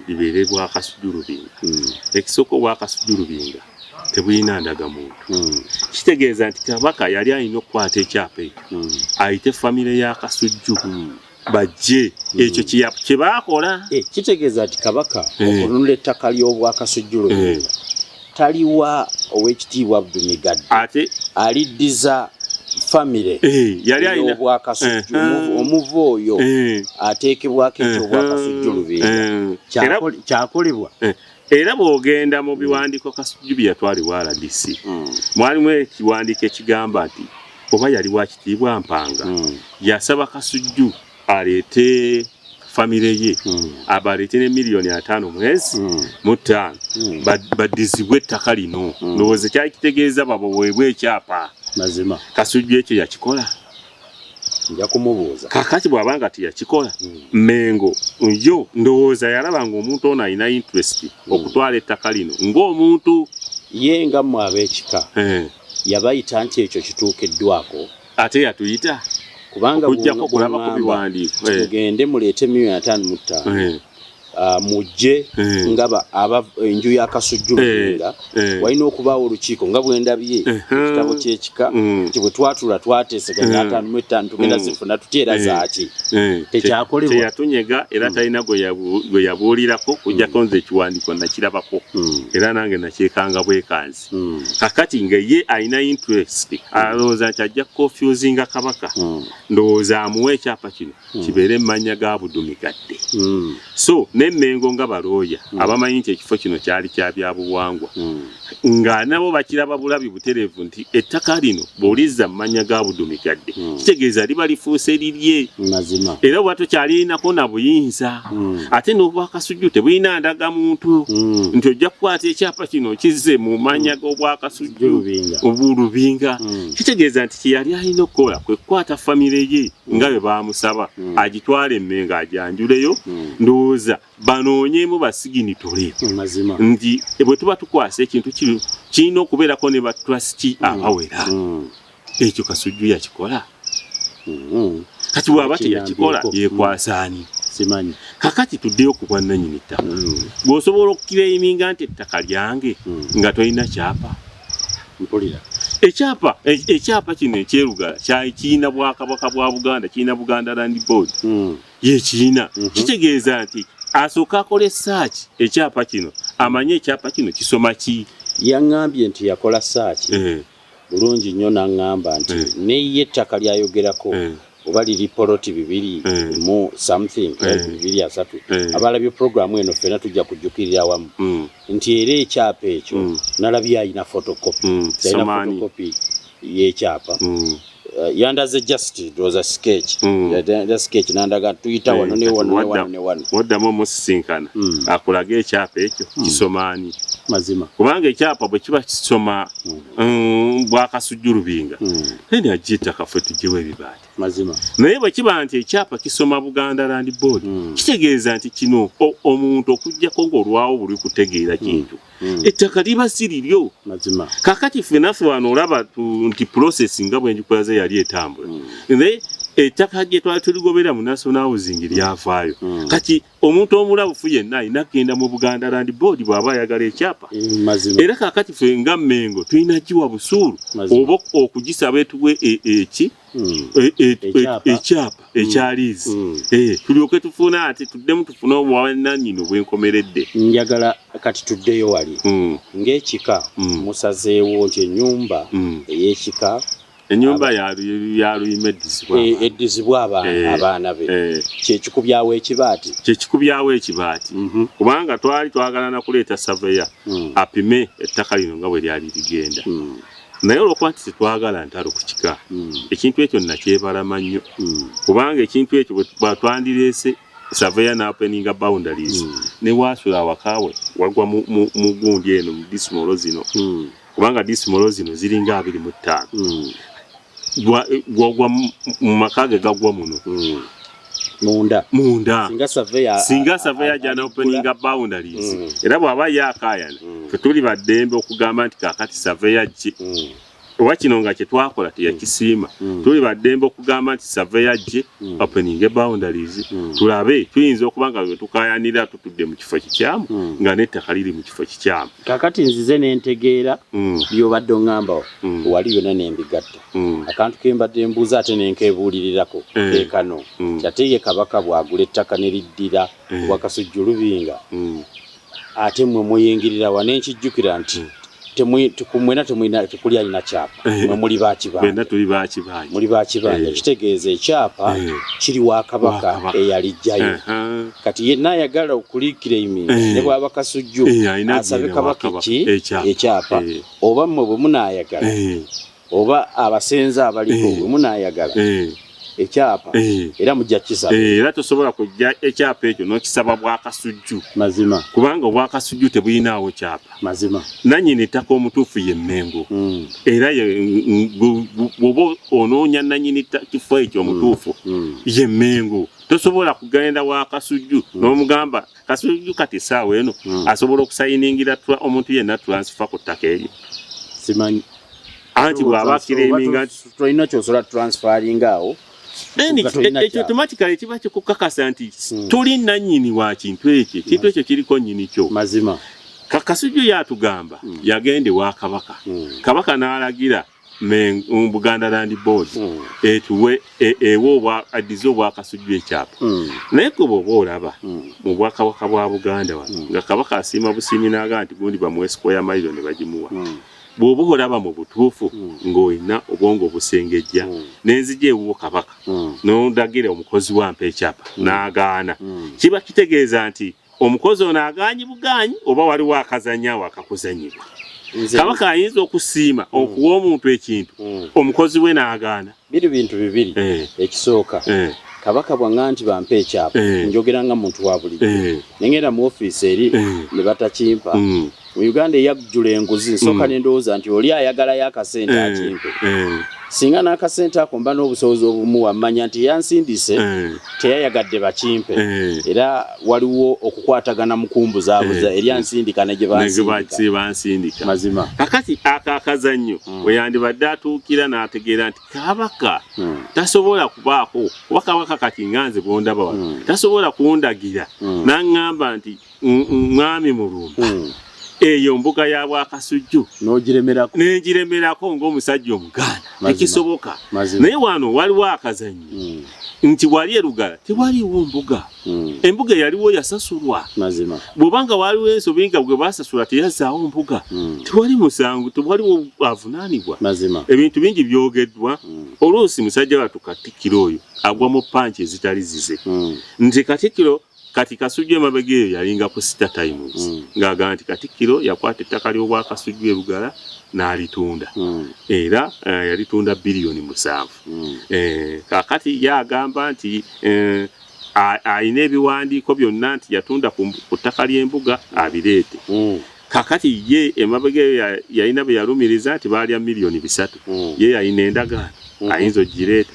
libeere Bwakasujju Lubinga. Ekisoko Bwakasujju Lubinga tebulina ndagamuntu. Kitegeeza nti Kabaka yali alina okukwata ekyapa ekyo ayite famire ya Kasujju bajje ekyo kye baakola. Kitegeeza nti Kabaka okununula ettaka ly'Obwakasujju Lubinga taliwa owekitiibwa Abdumigadde ate aliddiza famire yali alina Obwakasujju omuvu oyo ateekebwako eky'Obwakasujju Lubinga kyakolebwa. Era bw'ogenda mu biwandiiko Kasujju bye yatwalibwa RDC mwalimu ekiwandiiko ekigamba nti oba yali wa kitiibwa Mpanga yasaba Kasujju aleete famire ye abaleete ne $5,000,000 mwezi mu 5 baddizibwe ettaka lino. Ndowooza kyali kitegeeza baweebwe ekyapa. Mazima Kasujju ekyo yakikola. nja kumubuuza kakati bw'abanga tiyakikola Mengo yo ndowooza yalaba ng'omuntu ono alina interest okutwala ettaka lino ng'omuntu ye nga mmwe ab'ekika yabayita nti ekyo kituukiddwako ate yatuyita kubanga okujjako kulaba ku biwandiiko mugende muleete $5,500 mujje ngaba enju ya Kasujju Lubinga walina okubaawo olukiiko nga bwendabye ekitabo ky'ekika nti bwe twatula twateeseganya 5,500 tugenda zifuna tuteera zaaki tekyakolebwa teyatunyega era talina gwe yabuulirako kujjako nze ekiwandiiko nakirabako era nange nakyekanga bwekanzi kakati nga ye alina interest alowooza nti ajja kukonfusinga Kabaka ndowooza amuwa ekyapa kino kibeere emmanya ga Budumigadde so Mengo nga balooya abamanyi nti ekifo kino kyali kya byabuwangwa nga nabo bakiraba bulabi butereevu nti ettaka lino bw'olizza mmanya ga Budumigadde kitegeeza liba lifuuse lirye mazima era bw'ato kyalinako na buyinza ate n'Obwakasujju tebulina ndagamuntu nti ojja kukwata ekyapa kino kizze mu manya g'Obwakasujju Lubinga kitegeeza nti kyeyali alina okukola kwe kukwata famire ye nga bwe baamusaba agitwale Mengo ajanjuleyo ndowooza banoonyeemu basiginitole nti bwe tuba tukwasa ekintu kirina okubeerako ne batrasti abawera ekyo Kasujju yakikola kati bw'aba teyakikola yekwasaani simanyi kakati tuddeyo ku bwannannyini ttaka bw'osobola okukireeyiminga nti ettaka lyange nga tolina kyapa mpulira ekyapa kino ekyerugala kirina Bwakabaka bwa Buganda kirina Buganda Land Board ye kirina kitegeeza nti asooka akola essaaki ekyapa kino amanye ekyapa kino kisoma ki yaŋŋambye nti yakola ssaaki bulungi nnyo n'aŋŋamba nti neye ettaka lyayogerako oba liri poloti 2 mu something 2-3 abalabye programu eno ffena tujja kujjukirira awamu nti era ekyapa ekyo nalabye alina photocopy y'ekyapa yandaze just it was a sketch the sketch nandaga tuyita wano ne wano waddamu omusisinkana akulaga ekyapa ekyo kisomaani mazima kubanga ekyapa bwe kiba kisoma Bwakasujju Lubinga eni ajja ettaka ffe tugyewo ebibaati mazima naye bwe kiba nti ekyapa kisoma Buganda Land Board kitegeeza nti kino omuntu okujjako ng'olwawo buli kutegeera kintu ettaka liba si liryo mazima kakati ffe naffe wano olaba nti process nga bwe njikulaze yali etambula naye ettaka gye twali tuligobera mu National Housing lyavaayo kati omuntu omulabufu yenna alina kugenda mu Buganda Land Board bw'aba ayagala ekyapa era kakati ffe nga Mengo tulina giwa busuulu oba okugisaba etuwe ekyapa ekyaliizi tulyoke tufuna ati tuddemu tufune obwannannyini obwenkomeredde njagala kati tuddeyo wali ng'ekika musazeewo nti ennyumba ey'ekika ennyumba ya Luyima eddizibwa abaana be kyekikubyawo ekibaati kubanga twali twagala na kuleeta saveya apime ettaka lino nga bwe lyali ligenda naye olwokuba nti tetwagala ntalo ku kika ekintu ekyo nakyebalama nnyo kubanga ekintu ekyo bwatwandireese saveya n'openinga boundaries ne waasula awakaawe wagwa mu gundi eno mu disimolo zino kubanga disimolo zino ziringa 25 gwagwa mu makage gagwa muno munda singa saveya jana openinga boundaries era bw'aba yaakaayana ffe tuli baddembe okugamba nti kaakati saveya gye wakino nga kye twakola teyakisiima tuli baddembe okugamba nti Zaffe yajje opening boundaries tulabe tuyinza okubanga bwe tukayanira tutudde mu kifo kikyamu nga n'ettaka liri mu kifo kikyamu. Kakati nzize n'entegeera by'obadde oŋŋamba wali yonna n'embigatta akantu ke mbadde mbuuza ate n'enkeebuulirirako keekano kyate ye Kabaka bw'agula ettaka ne liddira obwa Kasujju Lubinga ate mmwe muyingirira wa n'enkijjukira nti mwena tekuli alina kyapa mwe muli bakibanja muli bakibanja kitegeeza ekyapa kiri wa Kabaka eyalijjayo kati yenna ayagala okuliikira eminsi ne bw'aba Kasujju asabe Kabaka ekyapa oba mmwe bwe munaayagala oba abasenza abaliko bwe munaayagala ekyapa era mujja kisaba era tosobola kujja ekyapa ekyo n'okisaba bwa Kasujju mazima kubanga obwa Kasujju tebuyinaawo kyapa mazima nannyini ettaka omutuufu ye Mmengo era bw'oba onoonya nannyini kifo ekyo omutuufu ye Mmengo tosobola kugenda wa Kasujju n'omugamba Kasujju kati essaawa eno asobola okusayiningira omuntu yenna transfer ku ttaka eryo simanyi anti bw'aba kireminga tulina kyosobola transferinga awo ekyo automatically kiba kikukakasa nti tuli nannyini wa kintu ekyo kintu ekyo kiriko nnyini kyo mazima Kasujju yatugamba yagende wa Kabaka Kabaka n'alagira Buganda Land Board etuwe ewo addize obwa Kasujju ekyapa naye ko bw'oba olaba mu Bwakabaka bwa Buganda nga Kabaka asiima busiimi n'aga nti gundi bamuweesiko ya mayiro ne bagimuwa bw'oba olaba mu butuufu ng'olina obwongo obusengejja n'enzija ewuwo Kabaka n'ondagira omukozi wampa ekyapa n'agaana kiba kitegeeza nti omukozi ono agaanyi bugaanyi oba waliwo akazannyawo akakuzannyibwa Kabaka ayinza okusiima okuwa omuntu ekintu omukozi we n'agaana biri bintu bibiri ekisooka Kabaka bwanga nti bampe ekyapa njogera nga muntu wa bulijjo nengenda mu ofiisi eri ne batakimpa mu Uganda eyajjula enguzi nsooka n'endowooza nti oli ayagalayo akasente akimpe singa n'akasente ako mba n'obusobozi obumu wammanya nti yansindise teyayagadde bakimpe era waliwo okukwatagana mukumbuzaabuza eri ansindika ne gye bansindika mazima kakati akazannyo we yandibadde atuukira n'ategeera nti Kabaka tasobola kubaako kuba Kabaka kati nganze gwondaba wano tasobola kundagira n'aŋŋamba nti mwami mulumba eyo mbuga ya bwa Kasujju n'egiremerako ng'omusajja Omuganda tekisoboka naye wano waliwo akazannyo nti wali erugala tewaliwo mbuga embuga yaliwo yasasulwa bw'obanga waliwo ensobinga gwe basasula teyazzaawo mbuga tewali musango tewaliwo avunaanibwa ebintu bingi byogeddwa oluusi musajja watu Katikkiro oyo agwa mu panci ezitali zize nti Katikkiro kati Kasujju emabega eyo yalinga ku Star Times ng'agaa nti Katikkiro yakwata ettaka ly'obwa Kasujju erugala n'alitunda era yalitunda $7 kakati yagamba nti ayina ebiwandiiko byonna nti yatunda ku ttaka ly'embuga abireete kakati ye emabega eyo yalina bye yalumiriza nti baalya $3 ye yalina endagaano ayinza ogireeta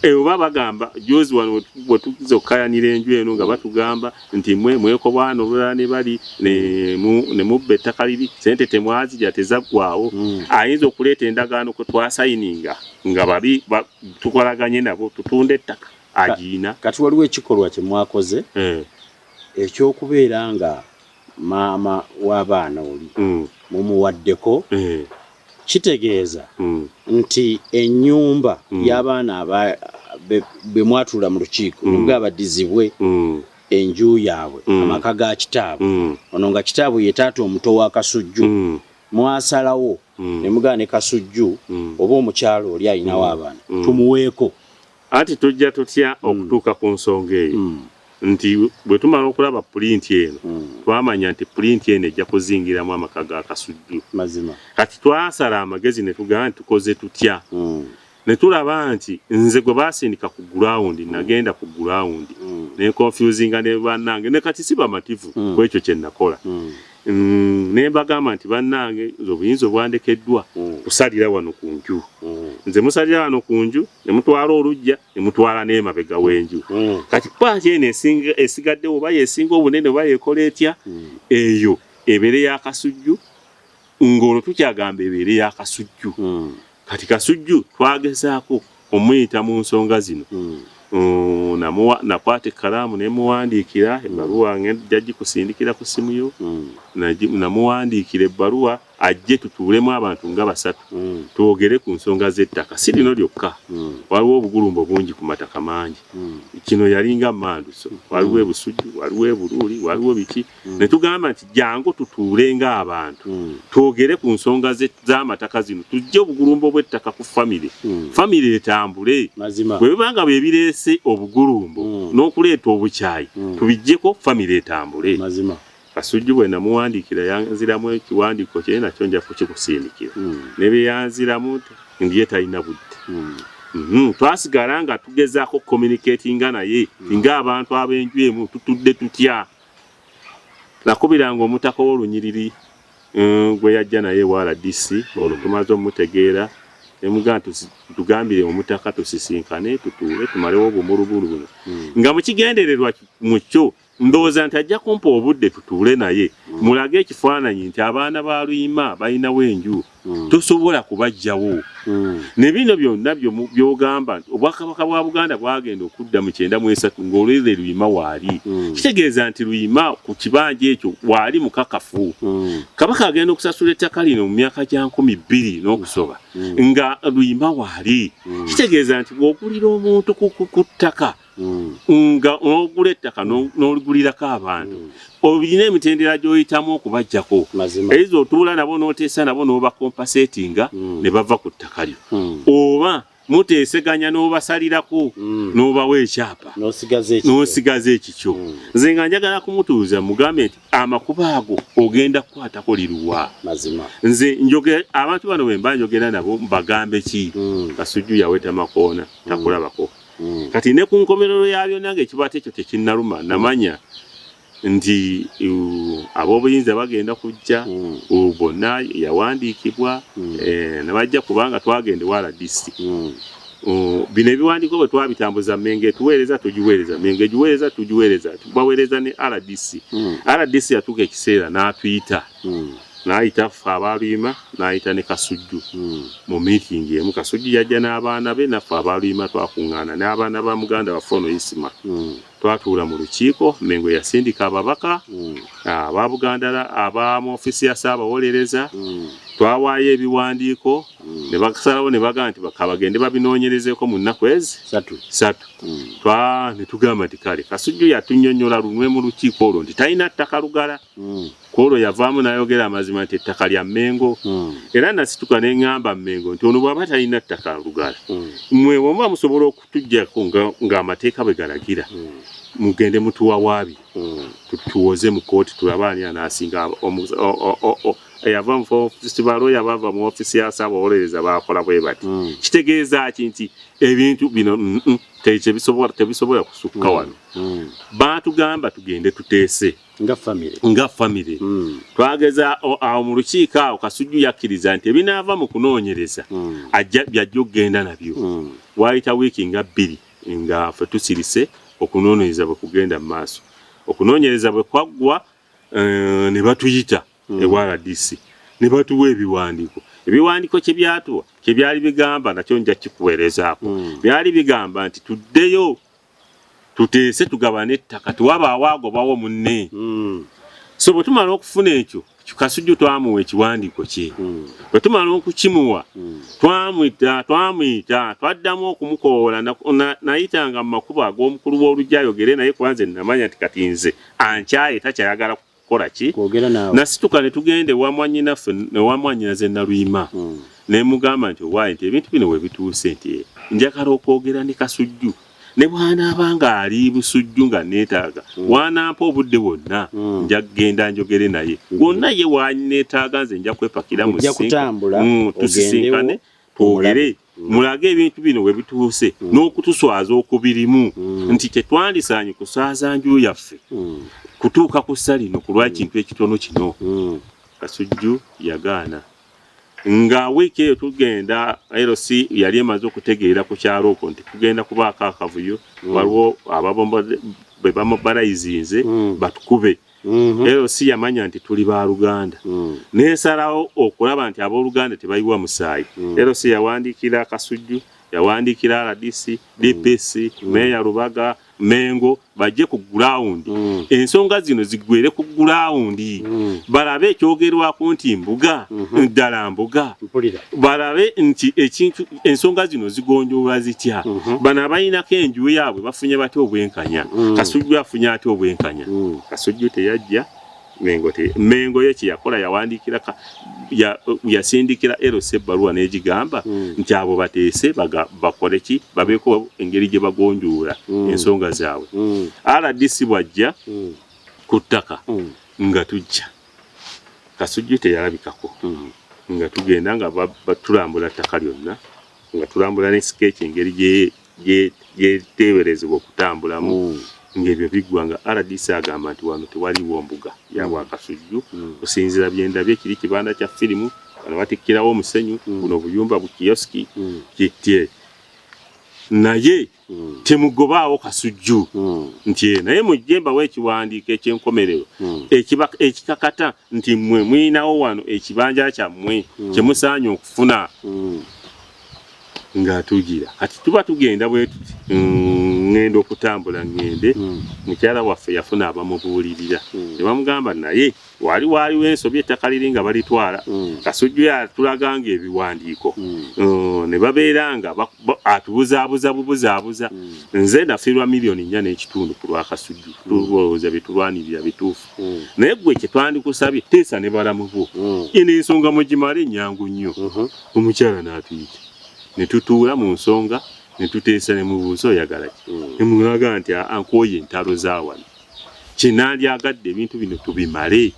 oba bagamba jozi wano bwe tukiza okukayanira enju eno nga batugamba nti mwekobwana olulala ne bali ne mubba ettaka liri sente temwazija tezaggwawo ayinza okuleeta endagaano kwe twasayininga nga babi tukolaganye nabo tutunda ettaka agiina kati waliwo ekikolwa kye mwakoze ekyokubeera nga maama w'abaana oli mumuwaddeko kitegeeza nti ennyumba y'abaana be mwatula mu lukiiko nibwo abadizibwe enju yaabwe amaka ga kitaabwe ono nga kitaabwe ye taata omuto wa Kasujju mwasalawo ne mugaa ne Kasujju oba omukyalo oli alinawo abaana tumuweeko ati tujja tutya okutuuka ku nsonga eyo nti bwe tumala okulaba pulinti eno twamanya nti pulinti eno ejja kuzingiramu amaka ga Kasujju mazima kati twasala amagezi ne tugamba nti tukoze tutya ne tulaba nti nze gwe baasindika ku ground nagenda ku ground ne confusinga ne bannange ne kati si bamativu ku ekyo kye nakola ne mbagamba nti bannange obuyinza obwandekeddwa kusalira wano ku nju nze musalira wano ku nju ne mutwala olujja ne mutwala n'emabega w'enju kati paati eno esigadde oba yesinga obunene oba yekola etya eyo ebere ya Kasujju ng'olwo tukyagamba ebeere ya Kasujju. Kati Kasujju twagezaako omuyita mu nsonga zino. Nakwata ekkalaamu ne muwandiikira ebbaluwa ng'ejja gikusindikira ku ssimu yo. Namuwandiikira ebbaluwa ajje tutuulemu abantu nga 3 twogere ku nsonga z'ettaka. Si lino lyokka, waliwo obugulumbo bungi ku mataka mangi. Kino yalinga Manduso, waliwo e Busujju, waliwo e Buluuli, waliwo biki. Ne tugamba nti jangu tutuule ng'abantu twogere ku nsonga z'amataka zino, tujje obugulumbo bw'ettaka ku Famire. Famire etambule. Bwe bibanga bwe bireese obugulumbo n'okuleeta obukyayi tubijjeko Famire etambule. Kasujju bwe namuwandiikira yanziramu ekiwandiiko kye nakyo nja kukikusindikira. Ne bye yanziramu ndiye talina budde. Twasigala nga tugezaako communicatinga naye ng'abantu ab'enju emu tutudde tutya. Nakubiranga omutaka w'Olunyiriri gwe yajja naye wa RDC olwo tumaze omutegeera ne mugamba tugambire omutaka tusisinkane tutuule tumalewo obumulubulu buno. Nga mu kigendererwa mu kyo ndowooza nti ajja kumpa obudde tutuule naye mulage ekifaananyi nti abaana ba Luyima balinawo enju tosobola kubajjawo. Ne bino byonna by'ogamba nti Obwakabaka bwa Buganda bwagenda okudda mu 93 ng'olweze Luyima waali. Kitegeeza nti Luyima ku kibanja ekyo waali mukakafu. Kabaka agenda okusasula ettaka lino mu myaka gya 2000 n'okusoba nga Luyima waali. Kitegeeza nti bw'ogulira omuntu ku ttaka nga n'ogula ettaka n'oligulirako abantu olina emitendera gy'oyitamu okubajjako. Ezo otuula nabo n'oteesa nabo n'obakompasetinga ne bava ku ttaka lyo. Oba muteeseganya n'obasalirako n'obawa ekyapa n'osigaza ekikyo. Nze nga njagala kumutuuza mugambe nti amakuba ago ogenda kukwatako liruwa. Nze abantu bano bwe mba njogera nabo mbagambe ki? Kasujju yaweta makoona takulabako. Kati ne ku nkomerero yabyo nange ekibaate ekyo tekinnaluma namanya nti ab'obuyinza bagenda kujja bonna yawandiikibwa nebajja kubanga twagende wa RDC. Bino ebiwandiiko bwe twabitambuza Mmengo tuweereza tugiweereza, Mmengo giweereza tugiweereza, tubaweereza ne RDC. RDC yatuuka ekiseera n'atuyita. N'ayita ffe Abaluyima n'ayita ne Kasujju mu meeting emu. Kasujju yajja n'abaana be naffe Abaluyima twakuŋŋaana n'abaana ba muganda waffe ono Isima. Twatuula mu lukiiko, Mmengo yasindika ababaka aba Buganda aba mu ofisi ya Ssaabawolereza. Twawaayo ebiwandiiko ne basalawo ne bagamba nti bakabagende babinoonyerezeeko mu nnaku ezi 3. Ne tugamba nti kale Kasujju yatunnyonnyola lunwe mu lukiiko olwo nti talina ttaka lugala. Kwolwo yavaamu n'ayogera amazima nti ettaka lya Mmengo. Era nasituka ne ŋŋamba Mmengo nti ono bw'aba talina ttaka lugala mmwe bw'oba musobola okutuggyako ng'amateeka bwe galagira mugende mutuwa waabi tuwoze mu kooti tulabe ani anaasinga eyava mu ofisi balooya bava mu ofisi ya Ssaabawolereza bakola bwe bati. Kitegeeza ki nti ebintu bino tebisobola kusukka wano. Baatugamba tugende tuteese nga Famire. Twageza awo mu lukiiko awo Kasujju yakkiriza nti ebinaava mu kunoonyereza byajja okugenda nabyo. Waayita wiiki nga 2 nga ffe tusirise okunoonyereza bwe kugenda mu maaso. Okunoonyereza bwe kwaggwa ne batuyita ewa RDC ne batuwa ebiwandiiko. Ebiwandiiko kye byatuwa kye byali bigamba nakyo nja kikuweerezaako. Byali bigamba nti tuddeyo tuteese tugabane ettaka tewabaawo agobawo munne. So bwe tumala okufuna ekyo Kasujju twamuwa ekiwandiiko kye. Bwe tumala okukimuwa twamuyita twaddamu okumukoola nayitanga mu makubo ag'omukulu w'olujja ayogere naye kwanze namanya nti kati nze ankyaye takyayagala kukola ki. Nasituka ne tugende wamwanyinaze Naluyima ne mugamba nti owaaye nti ebintu bino we bituuse nti njagala okwogera ne Kasujju ne bw'anaaba ng'ali Busujju nga neetaaga w'anampa obudde bwonna nja kugenda njogere naye gwonna ye wanneetaaga nze nja kwepakira mu tusisinkane twogere mulage ebintu bino we bituuse n'okutuswaza okubirimu nti tetwandisaanye kuswaza nju yaffe kutuuka ku ssa lino ku lw'ekintu ekitono kino. Kasujju yagaana. Nga wiiki eyo tugenda LC yali emaze okutegeera ku kyalo okwo nti tugenda kubaako akavuyo waliwo ababomba be bamubalayizinze batukube LC yamanya nti tuli ba Luganda nesalawo okulaba nti abooluganda tebayiwa musaayi LC yawandiikira Kasujju yawandiikira RDC DPC Meya Rubaga Mengo bajje ku ground ensonga zino zigwere ku ground balabe ekyogerwako nti mbuga ddala mbuga balabe nti ekintu ensonga zino zigonjoolwa zitya bana abayinako enju yaabwe bafunye batya obwenkanya Kasujju afunye atya obwenkanya Kasujju teyajja Mengo yeki yakola yawandiikira yasindikira LC ebbaluwa n'egigamba nti abo bateese bakole ki babeeko engeri gye bagonjoola ensonga zaabwe RDC bwajja ku ttaka nga tujja Kasujju teyalabikako nga tugenda nga batulambula ttaka lyonna nga tulambula ne sketch engeri gyeteeberezebwa okutambulamu ng'ebyo biggwanga RDC agamba nti wano tewaliwo mbuga yabwa Kasujju kusinzira byendabye kiri kibanda kya firimu bano batikkirawo omusenyu buno obuyumba bukioski kitye naye temugobaawo Kasujju nti naye mujjemba w'ekiwandiiko ekyenkomerero ekikakata nti mmwe mwinawo wano ekibanja kyammwe kyemusaanye okufuna nga tugira kati tuba tugenda bwe tuti ngenda okutambula ngende mukyala waffe yafuna abamubuulirira ne bamugamba naye waliwo ensobi ettaka liri nga balitwala Kasujju yatulaganga ebiwandiiko ne babeera nga atubuzaabuza nze nafiirwa $1.4 million ku lwa Kasujju tulowooza byetulwanirira bituufu naye gwe kyetwandikusabye teesa ne balamu bo eno ensonga mugimala ennyangu nnyo omukyala n'atuyita ne tutuula mu nsonga ne tuteesa ne mubuuza oyagala ki ne mulaga nti ankoye entalo za wano kinandyagadde ebintu bino tubimale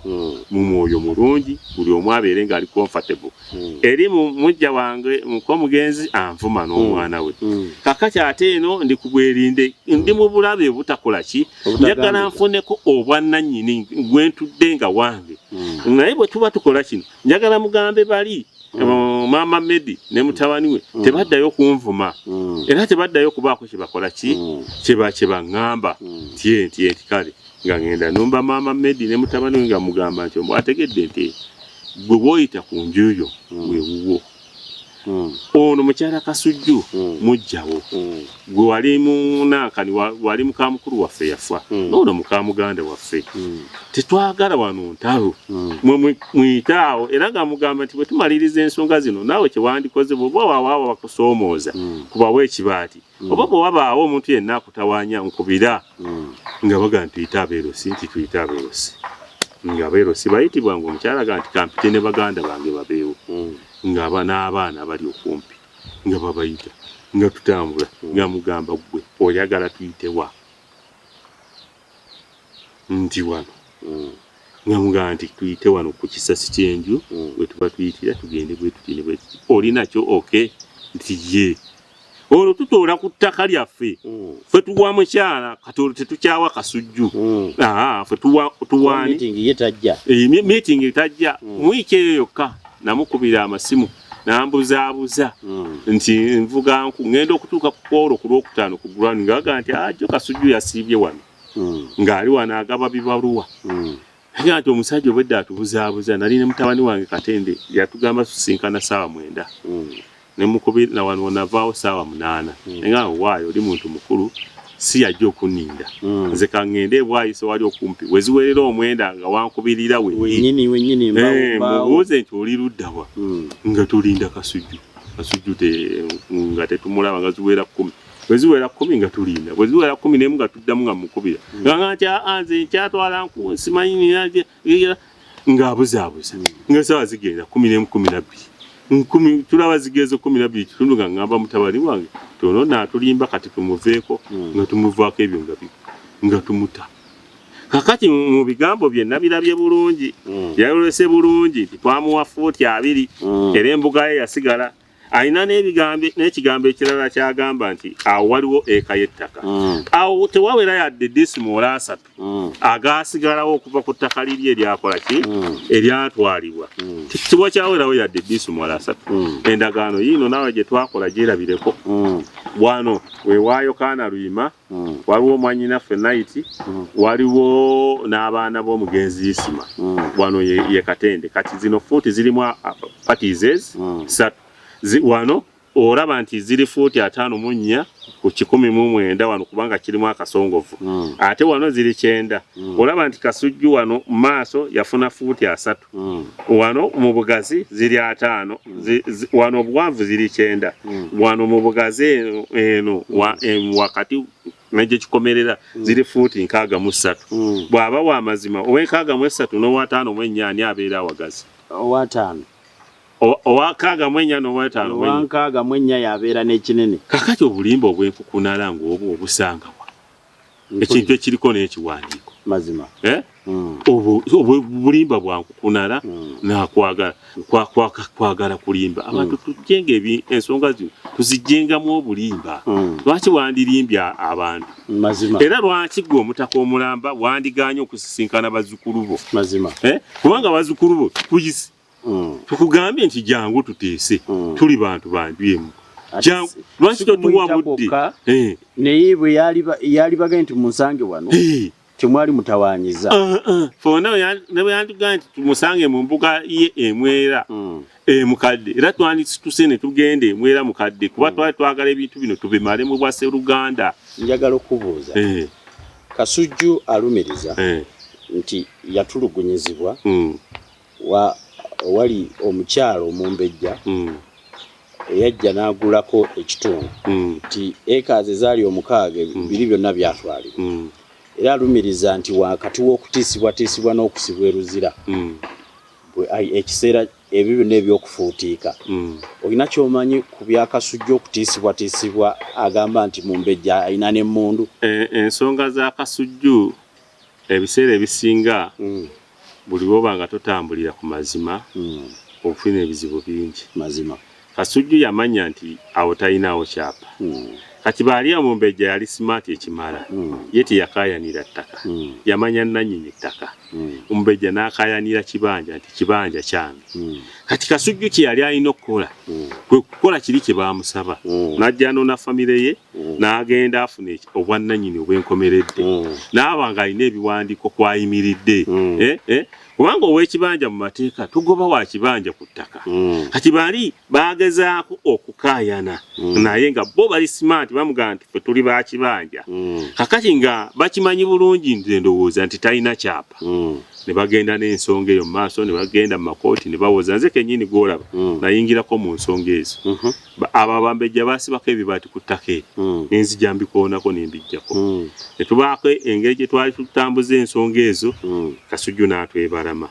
mu mwoyo mulungi buli omu abeere ng'ali comfortable eri mujja wange mukomugenzi anvuma n'omwana we kakati ate eno ndi kubwerinde ndi mu bulabe butakola ki njagala nfuneko obwannannyini gwentudde nga wange naye bwe tuba tukola kino njagala mugambe bali Mama Medi ne mutabani we tebaddayo kunvuma era tebaddayo kubaako kyebakola ki kyebangamba nti kale nga ngenda numba Mama Medi ne mutabani we nga mugamba nti ategedde nti gwe bwoyita ku njuyo weewuwo ono mukyala Kasujju mujjawo gwe wali munankani wali mukamukulu waffe yafa noono mukamuganda waffe tetwagala wano ntalo mwitaawo era nga mugamba nti bwe tumaliriza ensonga zino naawe kyewandikoze bw'oba waawaawo bakusoomooza kubawo ekibaati oba bwe wabaawo omuntu yenna akutawaanya nkubira nga baga ntuyite abeerosi nti tuyite abeerosi nga abeerosi bayitibwa nga omukyala ga nti kampite ne baganda bange babeewo nga n'abaana bali okumpi nga babayita nga tutambula nga mugamba gwe oyagala tuyitewa nti wano nga mugamba nti tuyite wano ku kisasi ky'enju bwe tuba tuyitira tugende bwe tutine bwe tuti olinakyo oke nti ye olwo tutoola ku ttaka lyaffe ffe tuwa mukyala katoolo tetukyawa Kasujju ffe tuwani meeting tajja muwiiki eyo yokka namukubira amasimu nambuzaabuza nti nvuga ngenda okutuuka ku kwolo ku lwokutaano ku ground ngaaga nti ajjo Kasujju yasiibye wano ng'ali wano agaba bibaluwa naye nti omusajja obwedde atubuzaabuza nali ne mutabani wange Katende yatugamba tusinkana ssaawa 9 ne mukubira wano navaawo ssaawa 8 naye nga waayo oli muntu mukulu si yajja okuninda nze kangende bwayiso wali okumpi weziwerera omwenda nga wankubirira wenyini mubuuze nti oli luddawa nga tulinda Kasujju nga tetumulaba nga ziwera 10 weziwera 10 nga tulinda weziwera 10 nemu nga tuddamu nga mukubira nga nti nze nkyatwala simanyi nga abuzaabuza nga sawa zigenda 10 12 tulaba zigezo 12 kitundu nga ngamba mutabani wange tono natulimba kati tumuveeko nga tumuvaako ebyo nga tumuta kakati mu bigambo bye nabirabye bulungi yayolese bulungi nti twamuwa 40 era embuga ye yasigala alina n'ekigambo ekirala kyagamba nti awo waliwo eka y'ettaka awo tewawera yadde disimola 3 agaasigalawo okuva ku ttaka liri eryakola ki eryatwalibwa tiwa kyawerawo yadde disimola 3 endagaano yiino naawe gye twakola gyerabireko wano weewaayo kaana luyima waliwo mwanyinaffe Night waliwo n'abaana b'omugenzi Isima wano ye Katende kati zino fuuti zirimu parties 3 wano olaba nti ziri fuuti 54 ku 19 wano kubanga kirimu akasongovu ate wano ziri 9 olaba nti Kasujju wano maaso yafuna fuuti 3 wano mu bugazi ziri 5 wano obuwanvu ziri 9 wano mu bugazi eno wakati neje kikomerera ziri fuuti 63 bwaba wa mazima ow'enkaaga mu 3 n'owa5 mu 4 ani abeera awagazi owa5 owakaaga mu 4 n'owa5 owankaaga mu 4 yabeera n'ekinene kakati obulimba obwenkukunala ng'obwo obusangawa ekintu ekiriko n'ekiwandiiko mazima obulimba bwankukunala nakwagala kulimba abantu tujjenga ensonga zino tuzijjengamu obulimba lwaki wandirimbya abantu mazima era lwaki gwe omutaka omulamba wandiganye okusisinkana bazzukulu bo mazima kubanga bazzukulu bo tukuyise tukugambye nti jangu tuteese tuli bantu bandyemu lwaki totuwa budde naye bwe yali bagambye nti musange wano temwali mutawanyiza fona ne bwe yandugambye nti tumusange mu mbuga ye Emwera mukadde era twandituse ne tugende Emwera mukadde kuba twali twagala ebintu bino tubimale mu bwa Sseruganda. Njagala okubuuza Kasujju Alumirizza nti yatulugunyizibwa wali omukyalo omumbejja eyajja n'agulako ekitundu nti ekazi ezaali 6 biri byonna byatwalibwa era Alumirizza nti wakati w'okutiisibwatiisibwa n'okusibwa eruzira ekiseera ebyo byonna ebyokufuutiika olina kyomanyi ku bya Kasujju okutiisibwatiisibwa agamba nti mumbejja alina n'emmundu ensonga za Kasujju ebiseera ebisinga buli bwoba nga totambulira ku mazima okufuna ebizibu bingi mazima Kasujju yamanya nti awo talinawo kyapa kati baali omumbejja yali smart ekimala ye teyakayanira ttaka yamanya nannyini ttaka omumbejja n'akayanira kibanja nti kibanja kyange kati Kasujju kye yali alina okukola kwe kukola kiri kye baamusaba n'ajja na Famire ye n'agenda afuna obwannannyini obwenkomeredde n'aba nga alina ebiwandiiko kwayimiridde kubanga ow'ekibanja mu mateeka tugoba wa kibanja ku ttaka kati baali baagezaako okukaayana naye nga bo bali smart bamugamba nti ffe tuli ba kibanja kakati nga bakimanyi bulungi ndowooza nti talina kyapa ne bagenda n'ensonga eyo mu maaso ne bagenda mu makooti ne bawoza nze kennyini gw'olaba nayingirako mu nsonga ezo abo abambejja baasibako ebibaati ku ttaka eryo nenzija mbikoonako ne mbijjako ne tubaako engeri gye twali tutambuza ensonga ezo Kasujju n'atwebalama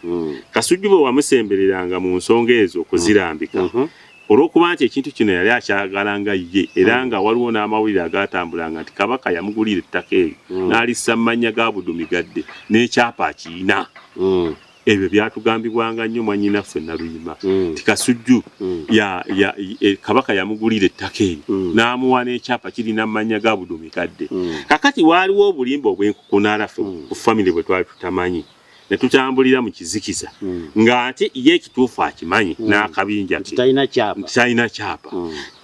Kasujju bwe wamusembereranga mu nsonga ezo okuzirambika olw'okuba nti ekintu kino yali akyagalanga ye era nga waliwo n'amawulire agatambulanga nti Kabaka yamugulira ettaka eryo n'alissa mmannya ga Budumigadde n'ekyapa akiyina ebyo byatugambibwanga nnyo mwannyinaffe Naluyima nti Kasujju Kabaka yamugulira ettaka eryo n'amuwa n'ekyapa kirina mmannya ga Budumigadde kakati waaliwo obulimba obwenkukunala ffe ku Famire bwe twali tutamanyi ne tutambulira mu kizikiza ng'ate ye ekituufu akimanyi n'akabinja ke talina kyapa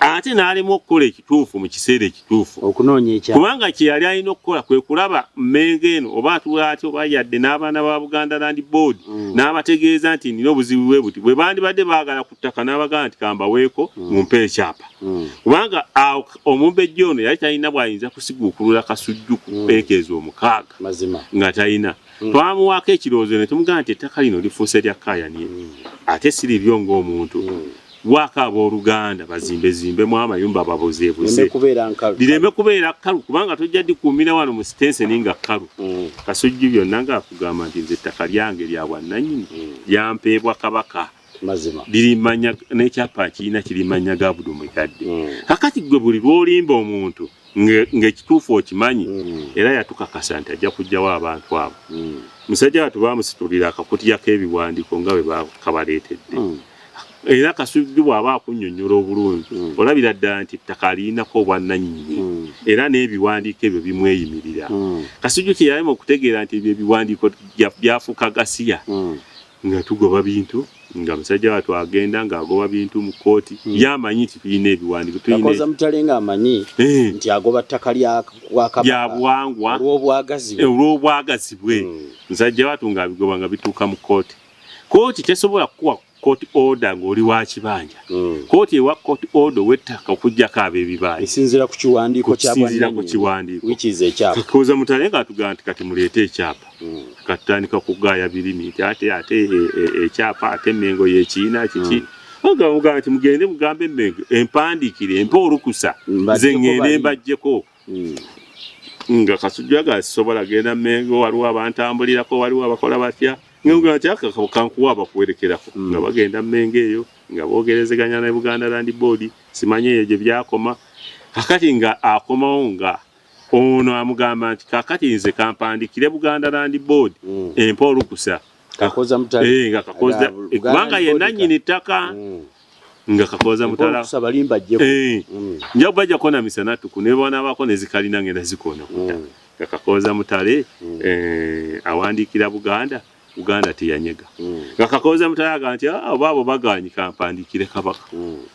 ate n'alema okukola ekituufu mu kiseera ekituufu okunoonya ekyapa kubanga kye yali alina okukola kwe kulaba mmengo eno oba atuula ati oba yadde n'abaana ba Buganda Land Board n'abategeeza nti nina obuzibu bwe buti bwe bandibadde baagala ku ttaka n'abagamba nti kambaweeko mumpe ekyapa kubanga omumbejja ono yali talina bw'ayinza kusiguukulula Kasujju ku peeka ezo 6 nga talina twamuwaako ekirowoozo ne tumugamba nti ettaka lino lifuuse lya kaayaniye ate si liryo ng'omuntu waka abooluganda bazimbemu amayumba babuzeebuze lireme kubeera kkalu kubanga tojja dikuumira wano mu sitenseni nga kkalu Kasujju byonna ng'akugamba nti nze ettaka lyange lya bwannannyini lyampeebwa Kabaka lirimanya n'ekyapa kirina kirimanya ga Budumigadde kakati gwe buli lw'olimba omuntu ng'ekituufu okimanyi era yatukakasa nti ajja kugyawo abantu abo musajja watu baamusitulira akakutiya k'ebiwandiiko nga bwe bakabaleetedde era Kasujju bw'aba akunnyonnyola obulungi olabira ddala nti ettaka alirinako obwannannyini era n'ebiwandiiko ebyo bimweyimirira Kasujju kye yalema okutegeera nti ebyo ebiwandiiko byafuuka gasiya nga tugoba bintu nga musajja watu agenda ng'agoba bintu mu kkooti yamanyi nti tulina ebiwandiiko Kakoza Mutale ng'amanyi nti agoba ttaka lya buwangwa olw'obwagazi bwe musajja watu ng'abigoba nga bituuka mu kkooti. Kkooti tesobola kukuwa court order ng'oli wa kibanja. Kkooti ewa court order w'ettaka okuggyako ab'ebibanja esinziira ku kiwandiiko kya which is ekyapa. Kakoza Mutale ng'atugamba nti kati muleete ekyapa katutandika kugaaya birimi nti ate ekyapa ate Mmengo y'ekiina kiki ogamba nti mugende mugambe Mmengo empandiikire empa olukusa nze ŋŋende mbaggyeko nga Kasujju agasobola genda Mmengo waliwo abantambulirako waliwo abakola batya ng'ogamba nti kankuwa abakuwerekerako nga bagenda Mmengo eyo nga boogerezeganya ne Buganda Land Board simanye eyo gye byakoma kakati nga akomawo nga ono amugamba nti kakati nze kampandikire Buganda Land Board empa olukusa Kakoza Mutale nga Kakoza kubanga ye nannyini ttaka nga Kakoza Mutale sabalimba jjeko nja bajja kona misana tuku ne bona bako ne zikalina ngenda zikona nga Kakoza Mutale awandikira Buganda teyanyega nga Kakoza Mutale aga nti abo baganye kampandikire Kabaka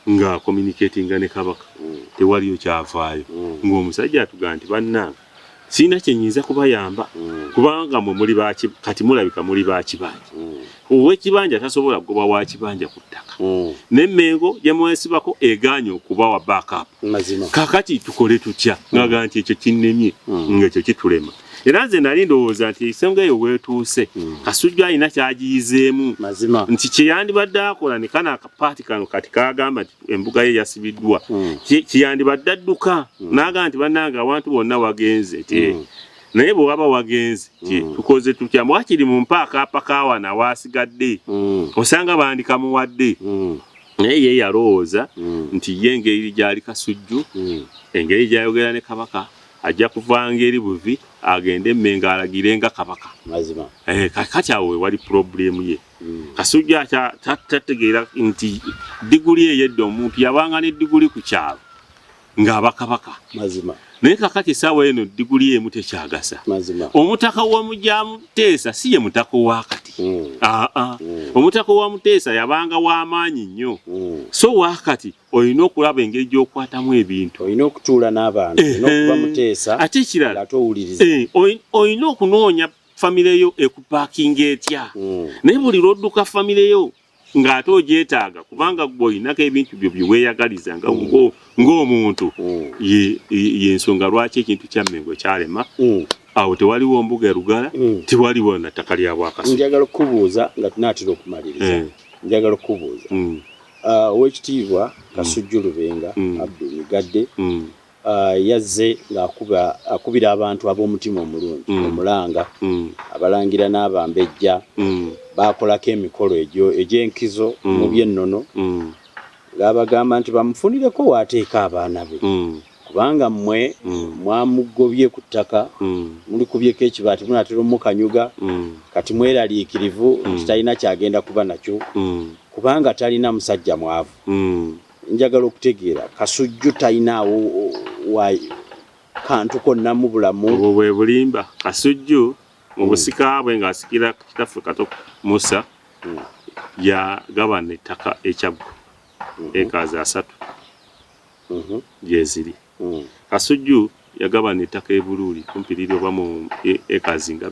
nga communicating ne Kabaka tewaliyo kyavaayo ng'omusajja atuga nti bannanga sina kyenyiza kubayamba kubanga mwe muli baki kati mulabika muli bakibanja ow'ekibanja tasobola kugoba wa kibanja ku ttaka ne Mmengo gye mwesibako eganye okubawa backup kakati tukole tutya ngaga nti ekyo kinnemye ng'ekyo kitulema era nze nali ndowooza nti ensonga eyo weetuuse Kasujju alina kyagiyizeemu nti kyeyandibadde akola ne kana akapaati kano kati kaagamba nti embuga ye yasibiddwa kyeyandibadde adduka n'agamba nti bannanga abantu bonna wagenze naye bwe waba wagenze tukoze tutya mwakiri mu mpaakaapa kaawana waasigadde osanga bandika muwadde naye ye yalowooza nti ye engeri gyali Kasujju engeri gyayogera ne Kabaka ajja kuvanga eri buvi agende Mmengo alagire nga Kabaka kati awo wali problemu ye Kasujju tategeera nti diguli eyedda omuntu yabanga ne diguli ku kyalo ng'aba Kabaka naye kakati essaawa eno diguli emu tekyagasa omutaka w'omujja Muteesa si ye mutaka wakati omutaka wa Muteesa yabanga w'amaanyi nnyo so wakati olina okulaba engeri gy'okwatamu ebintu olina okutuula n'abantu olina okuba Muteesa ate ekirala atowuliriza olina okunoonya famire yo ekupaakinga etya naye buli lw'odduka famire yo ng'ate ogyetaaga kubanga bw'olinako ebintu byo bye weeyagaliza ng'omuntu ye nsonga lwaki ekintu kya Mmengo kyalema awo tewaliwo mbuga erugala tewaliwo na ttaka lya Bwakasujju. Njagala okubuuza nga tunaatera okumaliriza njagala okubuuza Oweekitiibwa Kasujju Lubinga Abdul Migadde yazze ng'akubira abantu ab'omutima omulungi omulanga abalangira n'abambejja baakolako emikolo egy'enkizo mu by'ennono ng'abagamba nti bamufunireko waateeka abaana be kubanga mmwe mwamugobye ku ttaka mulikubyeko ekibaati munaatera omukanyuga kati mweraliikirivu nti talina kyagenda kuba nakyo kubanga talina musajja mwavu njagala okutegeera Kasujju talinaawo kantu konna mu bulamu obwo bwe bulimba Kasujju mu busika bwe ng'asikira kitaffe Kato Musa yagabana ettaka ekyabbu ekaazi 3 gyeziri Kasujju yagabana ettaka ebuluuli kumpiriri oba mu ekaazi nga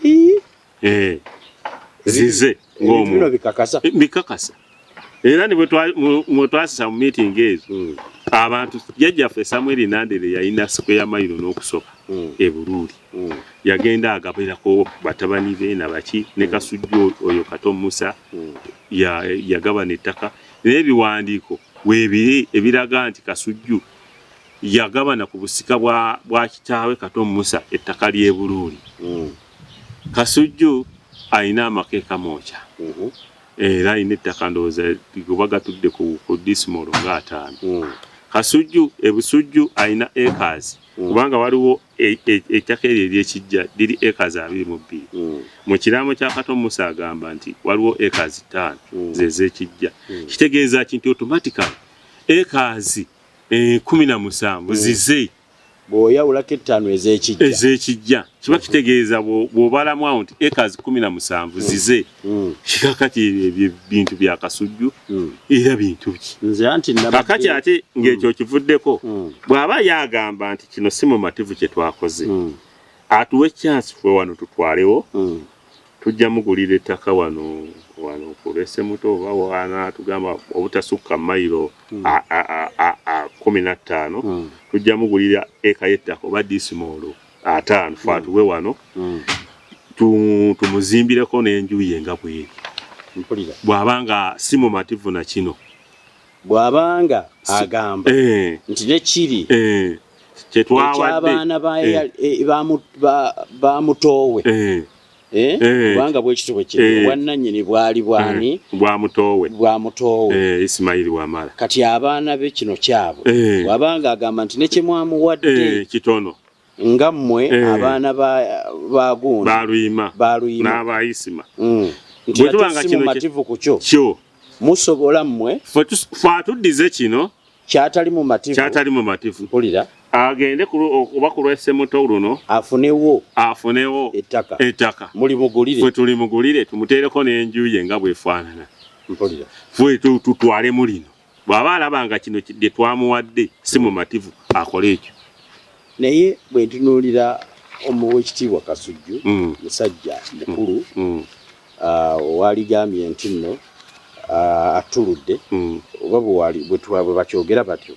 4 zize ng'omu bikakasa era ne bwe twasisa mu meeting ezo abantu jjajjaffe Samuel Nandere yalina square mile n'okusoka ebuluuli yagenda agaberako batabani be nabaki ne Kasujju oyo Kato Musa yagabana ettaka n'ebiwandiiko weebiri ebiraga nti Kasujju yagabana ku busika bwa kitaawe Kato Musa ettaka ly'ebuluuli Kasujju alina amakeeka mookya era alina ettaka ndowooza kuba gatudde ku disimolo nga 5 Kasujju ebusujju alina acres kubanga waliwo ettaka eryo ery'ekijja liri acres 22 mu kiraamo kya Kato Musa agamba nti waliwo acres 5 zez'ekijja kitegeeza kinti automatically acres 17 zize bw'oyawulako 5 ez'ekijja kiba kitegeeza bw'obalamu nti acres 17 zize kikakati ebintu bya Kasujju era bintu ki nze anti kakati ate ng'ekyo kivuddeko bw'aba yagamba nti kino si mumativu kye twakoze atuwe chance fwe wano tutwalewo tujja mugulira ettaka wano kulese muto oba wana tugamba obutasukka mayiro 15 tujja mugulira eka yettaka oba disimolo 5 fatuwe wano tumuzimbireko n'enju ye nga bweri bw'abanga si mumativu na kino bw'abanga agamba nti nekiri kyetwawadde abaana bamutoowe kubanga bwekitibwe kiri wannannyini bwali bwani bwamutoowe Isimayiri wamala kati abaana be kino kyabwe bw'abanga agamba nti nekyemwamuwadde kitono nga mmwe abaana bagundi baluyima n'abayisima nti ate si mumativu ku kyo musobola mmwe fatuddize kino kyatali mumativu mpulira agende oba kulwese muto luno afunewo ettaka fwe tulimugulire tumuteereko n'enju ye nga bwefaanana fwe tutwalemu lino bw'aba alabanga kino kye twamuwadde si mumativu akole ekyo naye bwe ntunuulira omuweekitiibwa Kasujju musajja mukulu waligambye nti nno atuludde oba bwe bakyogera batyo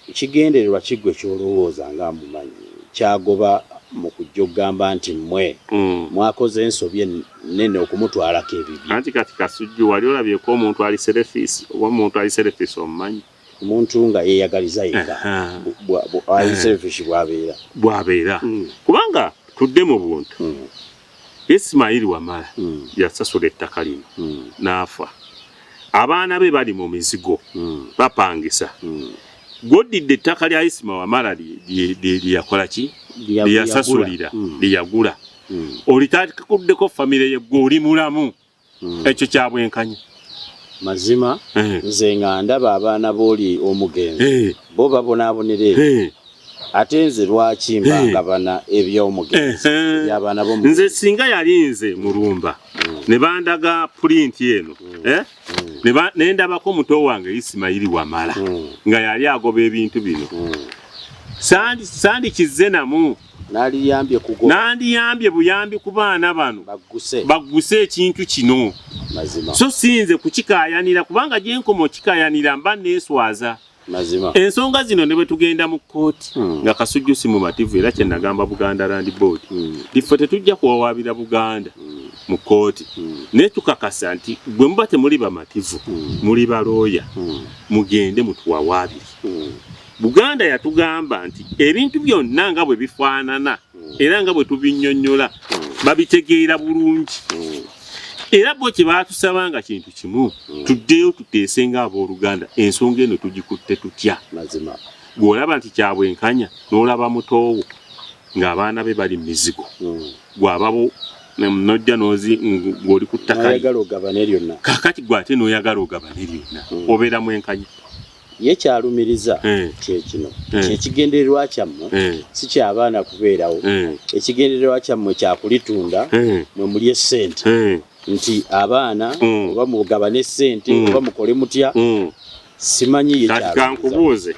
ekigendererwa kiggwe kyolowooza nga mumanyi kyagoba mu kujja okugamba nti mmwe mwakoze ensobi ennene okumutwalako ebibi anti kati Kasujju wali olabyeko omuntu ali serefisi oba omuntu ali serefisi omumanyi omuntu nga yeeyagaliza yenga ali serefisi bw'abeera kubanga tudde mu buntu Isimayiri wamala yasasula ettaka lino n'afa abaana be bali mu mizigo bapangisa godidde ettaka lya Isima wamala liyakola ki liyasasulira liyagula olitakuddeko famire ye gwe mulamu ekyo kyabwenkanya mazima nze nga ndaba abaana booli omugenzi bo babonaabonere ate nze lwaki mbangabana eby'omugenzi by'abaana b'omugenzi nze singa yali nze mulumba ne bandaga pulinti eno ne ndabako muto wange Isimayiri wamala nga yali agoba ebintu bino sandikizze namu nandiyambye buyambi ku baana bano bagguse ekintu kino so sinze kukikayanira kubanga gyenkoma okikayanira mba neeswaza ensonga zino ne bwe tugenda mu kkooti nga Kasujju si mumativu era kye nagamba Buganda Land Board iffe tetujja kuwawaabira Buganda mu kkooti naye tukakasa nti bwe muba temuli bamativu muli balooya mugende mutuwawaabire Buganda yatugamba nti ebintu byonna nga bwe bifaanana era nga bwe tubinnyonnyola babitegeera bulungi era bo kye baatusaba nga kintu kimu tuddeyo tuteese nga abooluganda ensonga eno tugikutte tutya bw'olaba nti kyabwenkanya n'olaba mutoowo ng'abaana be bali mu mizigo gwababo nojja ng'oli ku ttaka kakati gw'ate n'oyagala ogabane lyonna obeera mwenkanya ye kyalumiriza kyekino kyekigendererwa kyammwe si kyabaana kubeerawo ekigendererwa kyammwe kyakulitunda mwe muli essente nti abaana oba mugabane essente oba mukole mutya simanyi ye kati kankubuuze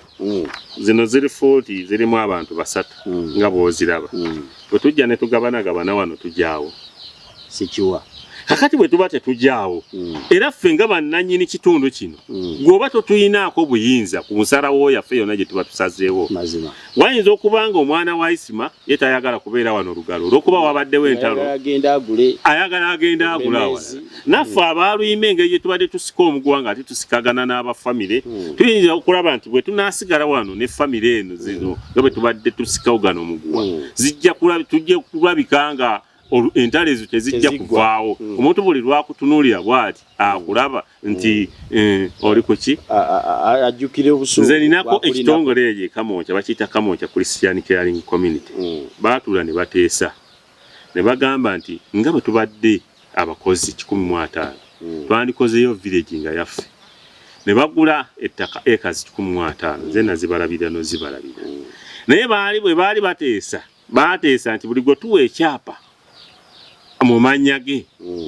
zino ziri 40 zirimu abantu 3 nga bw'oziraba bwe tujja ne tugabanagabana wano tujjaawo sikiwa kakati bwe tuba tetujjaawo era ffe nga bannannyini kitundu kino gweoba totuyinaako buyinza ku musalawo yaffe yonna gye tuba tusazeewo wayinza okuba nga omwana wa Isima ye tayagala kubeera wano olugalo olw'okuba wabaddewo entalo ayagala agenda agula wala naffe abaaluyima engeri gye tubadde tusika omuguwa nga ate tusikagana n'abafamire tuyinza okulaba nti bwe tunaasigala wano ne famire eno zino nga bwe tubadde tusikawo gano omuguwa tujja kulabika nga entalo ezo tezijja kuvaawo omuntu buli lwakutunuulira bw'ati akulaba nti oli ku ki ajjukire obusuulu nze ninako ekitongole ekyo Kamwokya bakiyita Kamwokya Christian Caring Community baatuula ne bateesa ne bagamba nti nga bwe tubadde abakozi 15 twandikozeyo village nga yaffe ne bagula ettaka ekazi 15 zena zibalabira no zibalabira naye baali bateesa nti buli gwe tuwa ekyapa mu mannya ge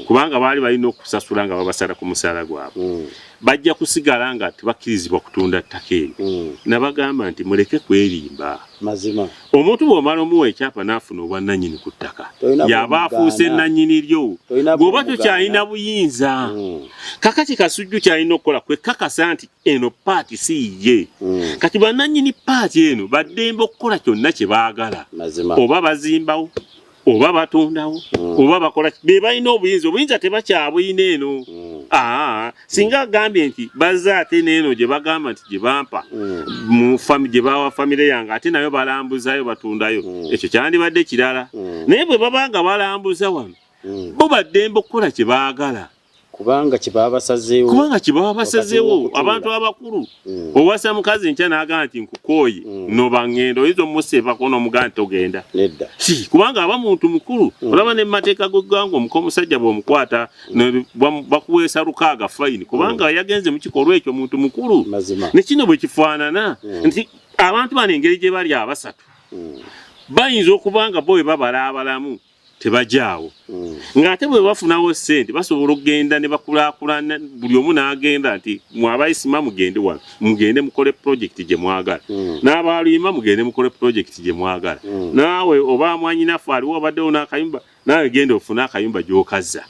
kubanga baali balina okusasula nga babasala ku musaala gwabwe bajja kusigala nga tebakkirizibwa kutunda ttaka eryo nabagamba nti muleke kwerimba mazima omuntu bw'omala omuwa ekyapa n'afuna obwannannyini ku ttaka yaba afuuse nnannyini lyo bw'oba tokyalina buyinza kakati Kasujju kyalina okukola kwekakasa nti eno paati si ye kati bannannyini paati eno baddembe okukola kyonna kye baagala oba bazimbawo oba batondawo oba bakola be balina obuyinza tebakyabuyina eno singa agambye nti bazza ate n'eno gye bagamba nti gye bampa gye bawa famire yange ate nayo balambuzayo batundayo ekyo kyandibadde kirala naye bwe babanga balambuza wano bo baddembe okukola kye baagala kubanga kibaba basazeewo abantu abakulu owasa mukazi nkya n'agamba nti nkukooye noba ngendo oyinza omuseebako n'omugamba nti togenda nedda kubanga aba muntu mukulu olaba ne mateeka g'eggwanga omusajja bw'omukwata bakuweesa 600 fayini kubanga yagenze mu kikolwa ekyo muntu mukulu ne kino bwe kifaanana nti abantu bano engeri gye bali abasatu bayinza okubanga bo bwe babala abalamu tebajaawo ng'ate bwe bafunawo ssente basobola okugenda ne bakulaakulana buli omu n'agenda nti mwabayisima mugende wano mugende mukole projekiti gye mwagala n'abaaluyima mugende mukole projekiti gye mwagala naawe oba mwanyinafu aliwo obaddewo n'akayumba naawe genda ofune akayumba gy'okazza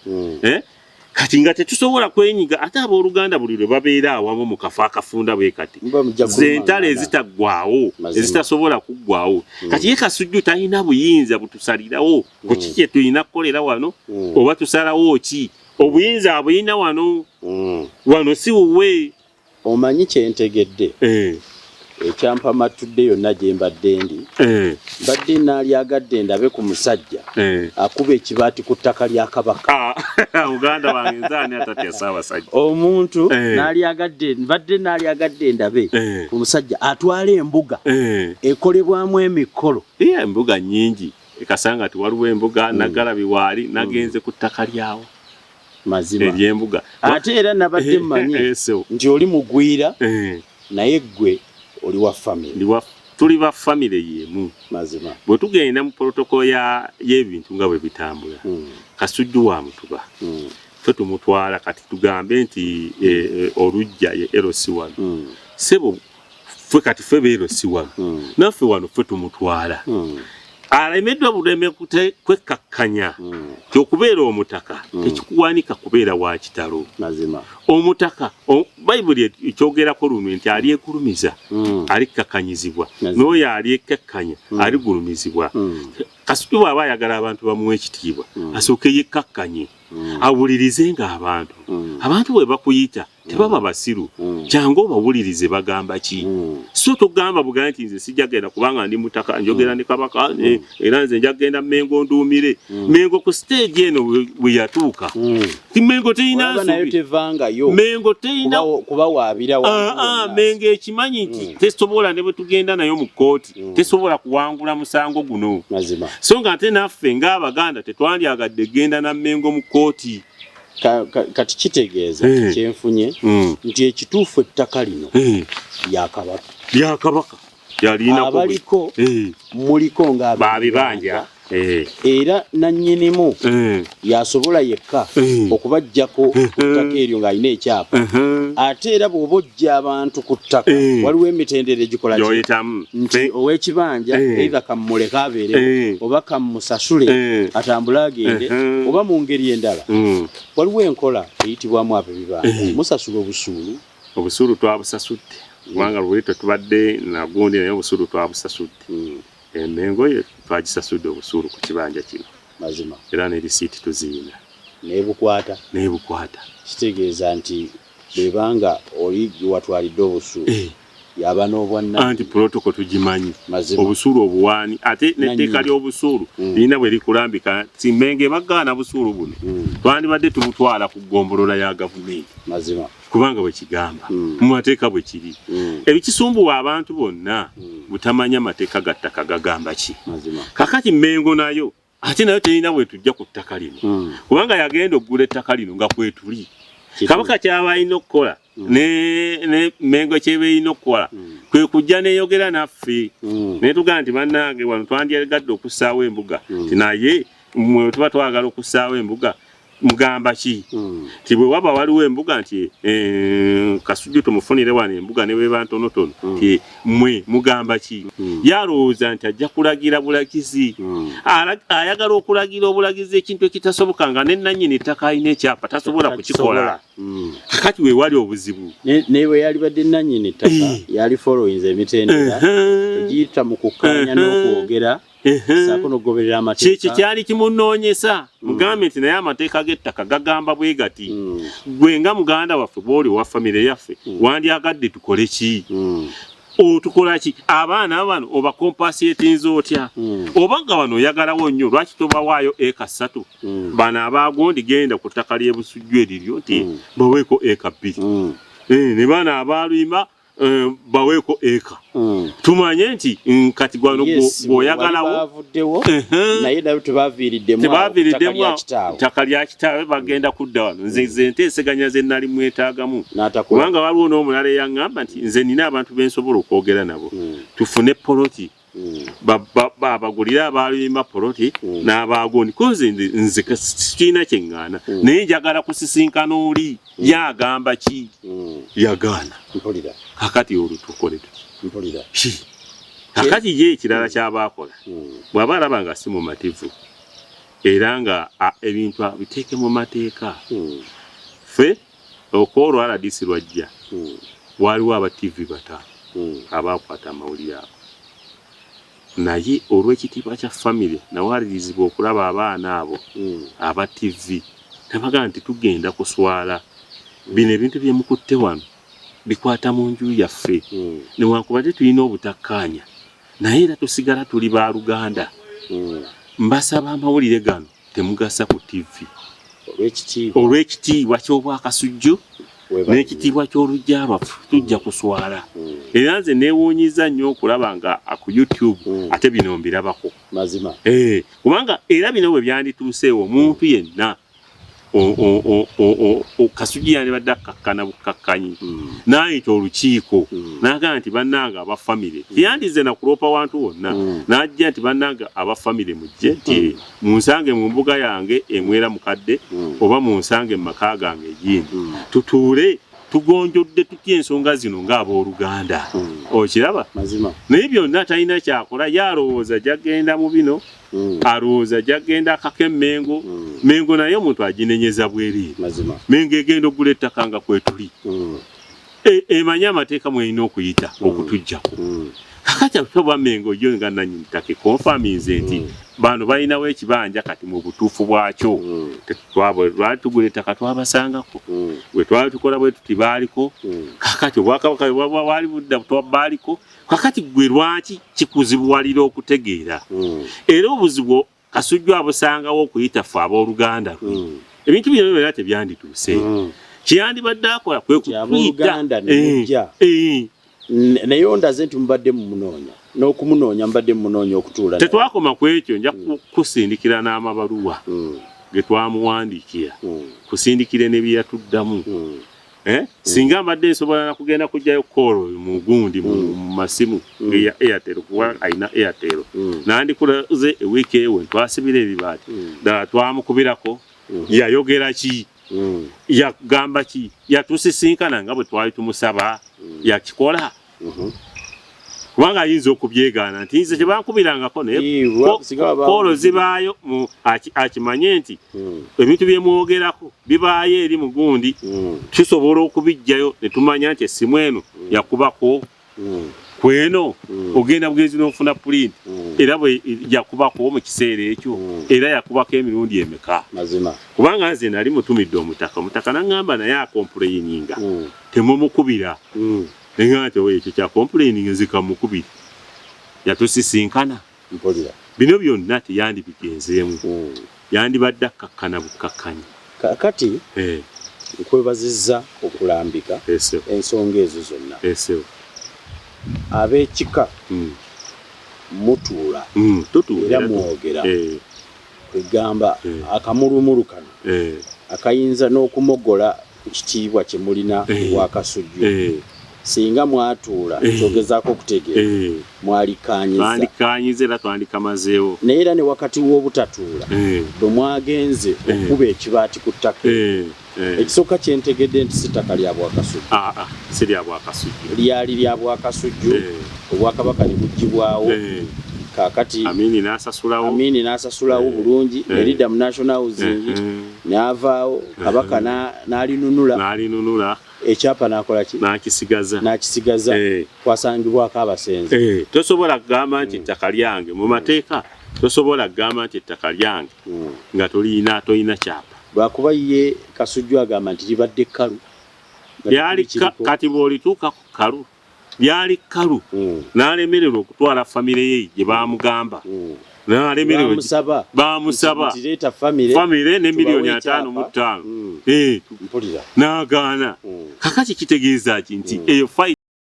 kati nga tetusobola kwenyiga ate abooluganda buli lwe babeera awamu mu kafo akafunda bwe kati zentale ezitaggwawo ezitasobola kuggwawo kati ye Kasujju talina buyinza butusalirawo ku kiki tulina kukolera wano oba tusalawo ki obuyinza abuyina wano si wuwe omanyi kyentegedde ekyampa matudde yonna gye mbadde ndi mbadde naalyagadde ndabe ku musajja akuba ekibaati ku ttaka lya Kabaka uganda wange nzaani atatya Ssaabasajja omuntu mbadde naalyagadde ndabe ku musajja atwala embuga ekolebwamu emikolo embuga nnyingi ekasanga ti waliwo embuga nagala biwaali nagenze ku ttaka lyawo mazima ery'embuga ate era nabadde mmanyi nti oli mugwira naye ggwe oli wa famire tuli ba famire yemu mazima bwe tugenda mu protocol y'ebintu nga bwe bitambula Kasujju wa mutuba ffe tumutwala kati tugambe nti olujja ye LC1 sebo ffe kati ffe be LC1 naffe wano ffe tumutwala alemeddwa buleme kwekkakkanya kyokubeera omutaka tekikuwanika kubeera wa kitalo mazima omutaka bayibuli ekyogerako luno nti alyekulumiza alikkakkanyizibwa n'oyo alyekkakanya aligulumizibwa Kasujju bw'aba ayagala abantu bamuwa ekitiibwa asooke yekkakkanye awulirizenga abantu bwe bakuyita tebaba basiru kyangu obawulirize bagamba ki so togamba bugambe nti nze sijjagenda kubanga ndi mutaka njogera ne Kabaka era nze njagenda Mengo nduumire Mengo ku stage eno bwe yatuuka ti Mengo terina Mengo terina kuba waabira Mengo ekimanyi nti tesobola ne bwe tugenda nayo mu kkooti tesobola kuwangula musango guno so nga ate naffe ng'Abaganda tetwandyagadde genda na Mengo mu kkooti kati kitegeeza kyenfunye nti ekituufu ettaka lino lya Kabaka abaliko muliko ng'abibanja era nannyinimu yasobola yekka okubajjako ku ttaka eryo ng'alina ekyapa ate era bw'oba ojja abantu ku ttaka waliwo emitendera egikola nti ow'ekibanja eitha kammuleka abeerewo oba kammusasule atambule agende oba mu ngeri endala waliwo enkola eyitibwamu abo ebibanja musasula obusuulu twabusasudde kubanga luli tetubadde nagundi naye obusuulu twabusasudde Mengo ye twagisasudde obusuulu ku kibanja kino mazima era ne risiiti tuziina nebukwata kitegeeza nti bebanga oli watwalidde obusuulu yaba n'obwanna anti protocol tugimanyi obusuulu obuwaani ate n'etteeka ly'obusuulu lirina bwe likulambika Menge bagaana busuulu buno twandibadde tubutwala ku ggombolola ya gavumenti mazima kubanga bwe kigamba mu mateeka bwe kiri ebikisumbuwa abantu bonna butamanya mateeka ga ttaka gagamba ki kakati Mengo nayo ate nayo terina bwe tujja ku ttaka lino kubanga yagenda okugula ettaka lino nga kwetuli kabaka kyaba ino okukola ne Mengo kyeba ino okukola kwe kujja neeyogera naffe ne tugamba nti bannange wano twandyagadde okussaawo embuga tinaye mwe tuba twagala okussaawo embuga mugamba ki ti bwe waba waliwo embuga nti Kasujju tumufunire wano embuga ne bweba ntonotono ti mwe mugamba ki yalowooza nti ajja kulagira bulagizi ayagala okulagira obulagizi ekintu ekitasoboka nga nenanyini ttaka alina ekyapa tasobola kukikola kakati we wali obuzibu newe yali badde nanyini ttaka yali followinze emitendera egiyita mu kukkaanya n'okwogera Ssaako n'ogoberera amateeka kiki kyali kimunoonyesa mugambe nti naye amateeka g'ettaka gagamba bwe gati gwe nga muganda waffe bw'oli owa famire yaffe wandyagadde tukole ki otukola ki abaana bano oba kompasyetinze otya oba nga bano oyagalawo nnyo lwaki tobawaayo eka 3 bano abagondi genda ku ttaka ly'e Busujju eriryo nti baweeko eka 2 ne bana Abalumiba baweeko eka tumanye nti kati gwano bw'oyagalawo naye nabo tebaviiriddemu ttaka lya kitaawe bagenda kudda wano nze nteeseganya ze nali mwetaagamu kubanga waliwo n'omulala eyaŋŋamba nti nze nina abantu bensobola okwogera nabo tufune poloti babagulire Abalumiba poloti n'abagondi koze nze kirina kyeŋŋaana naye njagala kusisinkana oli yagamba ki yagaana kakati olutukole kakati ye ekirala kyabaakola bw'aba alaba nga si mumativu era nga ebintu biteeke mu mateeka ffe okwolwo RDC lwajja waliwo aba TV 5 abaakwata amawulire ago naye olw'ekitiibwa kya famire nawalirizibwa okulaba abaana abo aba TV nabaga nti tugenda kuswala bino ebintu byemukutte wano bikwata mu nju yaffe newankubadde tulina obutakkaanya naye era tusigala tuli ba Luganda mbasaba amawulire gano temugasa ku TV olw'ekitiibwa ky'Obwakasujju n'ekitiibwa ky'oluggya lwaffe tujja kuswala era nze neewuunyiza nnyo okulaba nga ku YouTube ate bino mbirabako mazima kubanga era bino bwe byandituuseewo omuntu yenna Kasujju yandibadde akkakkana bukkakkanyi n'ayita olukiiko n'agamba nti bannanga aba famire tiyandize na kuloopa wantu wonna n'ajja nti bannanga aba famire mujje nti munsange mu mbuga yange emwera mukadde oba munsange mu maka gange egindi tutuule tugonjodde tutya ensonga zino ng'abooluganda okiraba naye byonna talina kyakola yalowooza gyagenda mu bino alowooza gyagenda akaka Mengo Mengo naye omuntu aginenyeza bweri Mengo egenda ogula ettaka nga kwetuli emanye amateeka mwelina okuyita okutujjako kakati atoba Mengo yo nga nanyini ttaka konfaminze nti bano balinawo ekibanja kati mu butuufu bwakyo lwali tugula ettaka twabasangako bwe twali tukola bwe tuti baaliko kakati obwakabaka bwali budda twabaaliko kakati gwe lwaki kikuzibuwalira okutegeera era obuzibu Kasujju abusangawo okuyita ffe abooluganda lwe ebintu bino era tebyandituuse kyeyandibadde akola kwe kutuyita naye ondaze nti mubadde mumunoonya n'okumunoonya mbadde mumunoonya okutuula tetwakoma ku ekyo nja kusindikira n'amabaluwa ge twamuwandiikira kusindikire ne bye yatuddamu singa mbadde nsobola nakugenda kujjayo koolo mu gundi mu masimu ya Airtel kuba alina Airtel nandikulaze ewiiki eyo twasibira ebibaati ddala twamukubirako yayogera ki yagamba ki yatusisinkana nga bwe twali tumusaba yakikola kubanga ayinza okubyegaana nti nze tebankubirangako naye koolo zibaayo akimanye nti ebintu byemwogerako bibaayo eri mugundi tusobola okubijjayo ne tumanya nti essimu eno yakubako kweno ogenda bugenzi n'ofuna pulinti era bwe yakubako mu kiseera ekyo era yakubako emirundi emeka kubanga nze nali mutumidde omutaka naŋŋamba naye akompuleyininga temumukubira neŋŋamba nti ekyo kya kompuleyininga zikamukubira yatusisinkana bino byonna teyandibigenzeemu yandibadde akkakkana bukkakkanyi kakati nkwebazizza okulambika ensonga ezo zonna ab'ekika mutuula era mwogera kwegamba akamulumulu kano akayinza n'okumogola kitiibwa kye mulina wa Kasujju singa mwatuula kyogezaako okutegeera mwalikanyiza era twandikamazeewo naye era ne wakati w'obutatuula bwe mwagenze okuba ekibaati ku ttaka ekisooka kyentegedde nti si ttaka lya Bwakasujju si lya Bwakasujju lyali lya Bwakasujju obwakabaka ne buggibwawo kakati Amini n'asasulawo bulungi nelidda mu National Housing n'avaawo kabaka n'alinunula ekyapa n'akola ki n'akisigaza kwasangibwako abasenze tosobola kugamba nti ettaka lyange mu mateeka tosobola kugamba nti ettaka lyange nga tolina kyapa lwakuba ye Kasujju agamba nti libadde kkalu kati bw'olituuka ku kkalu lyali kkalu n'alemererwa okutwala famire ye gye baamugamba bamusaba famire ne miliyoni 5.5 n'agaana kakaki kitegeeza ki nti eyo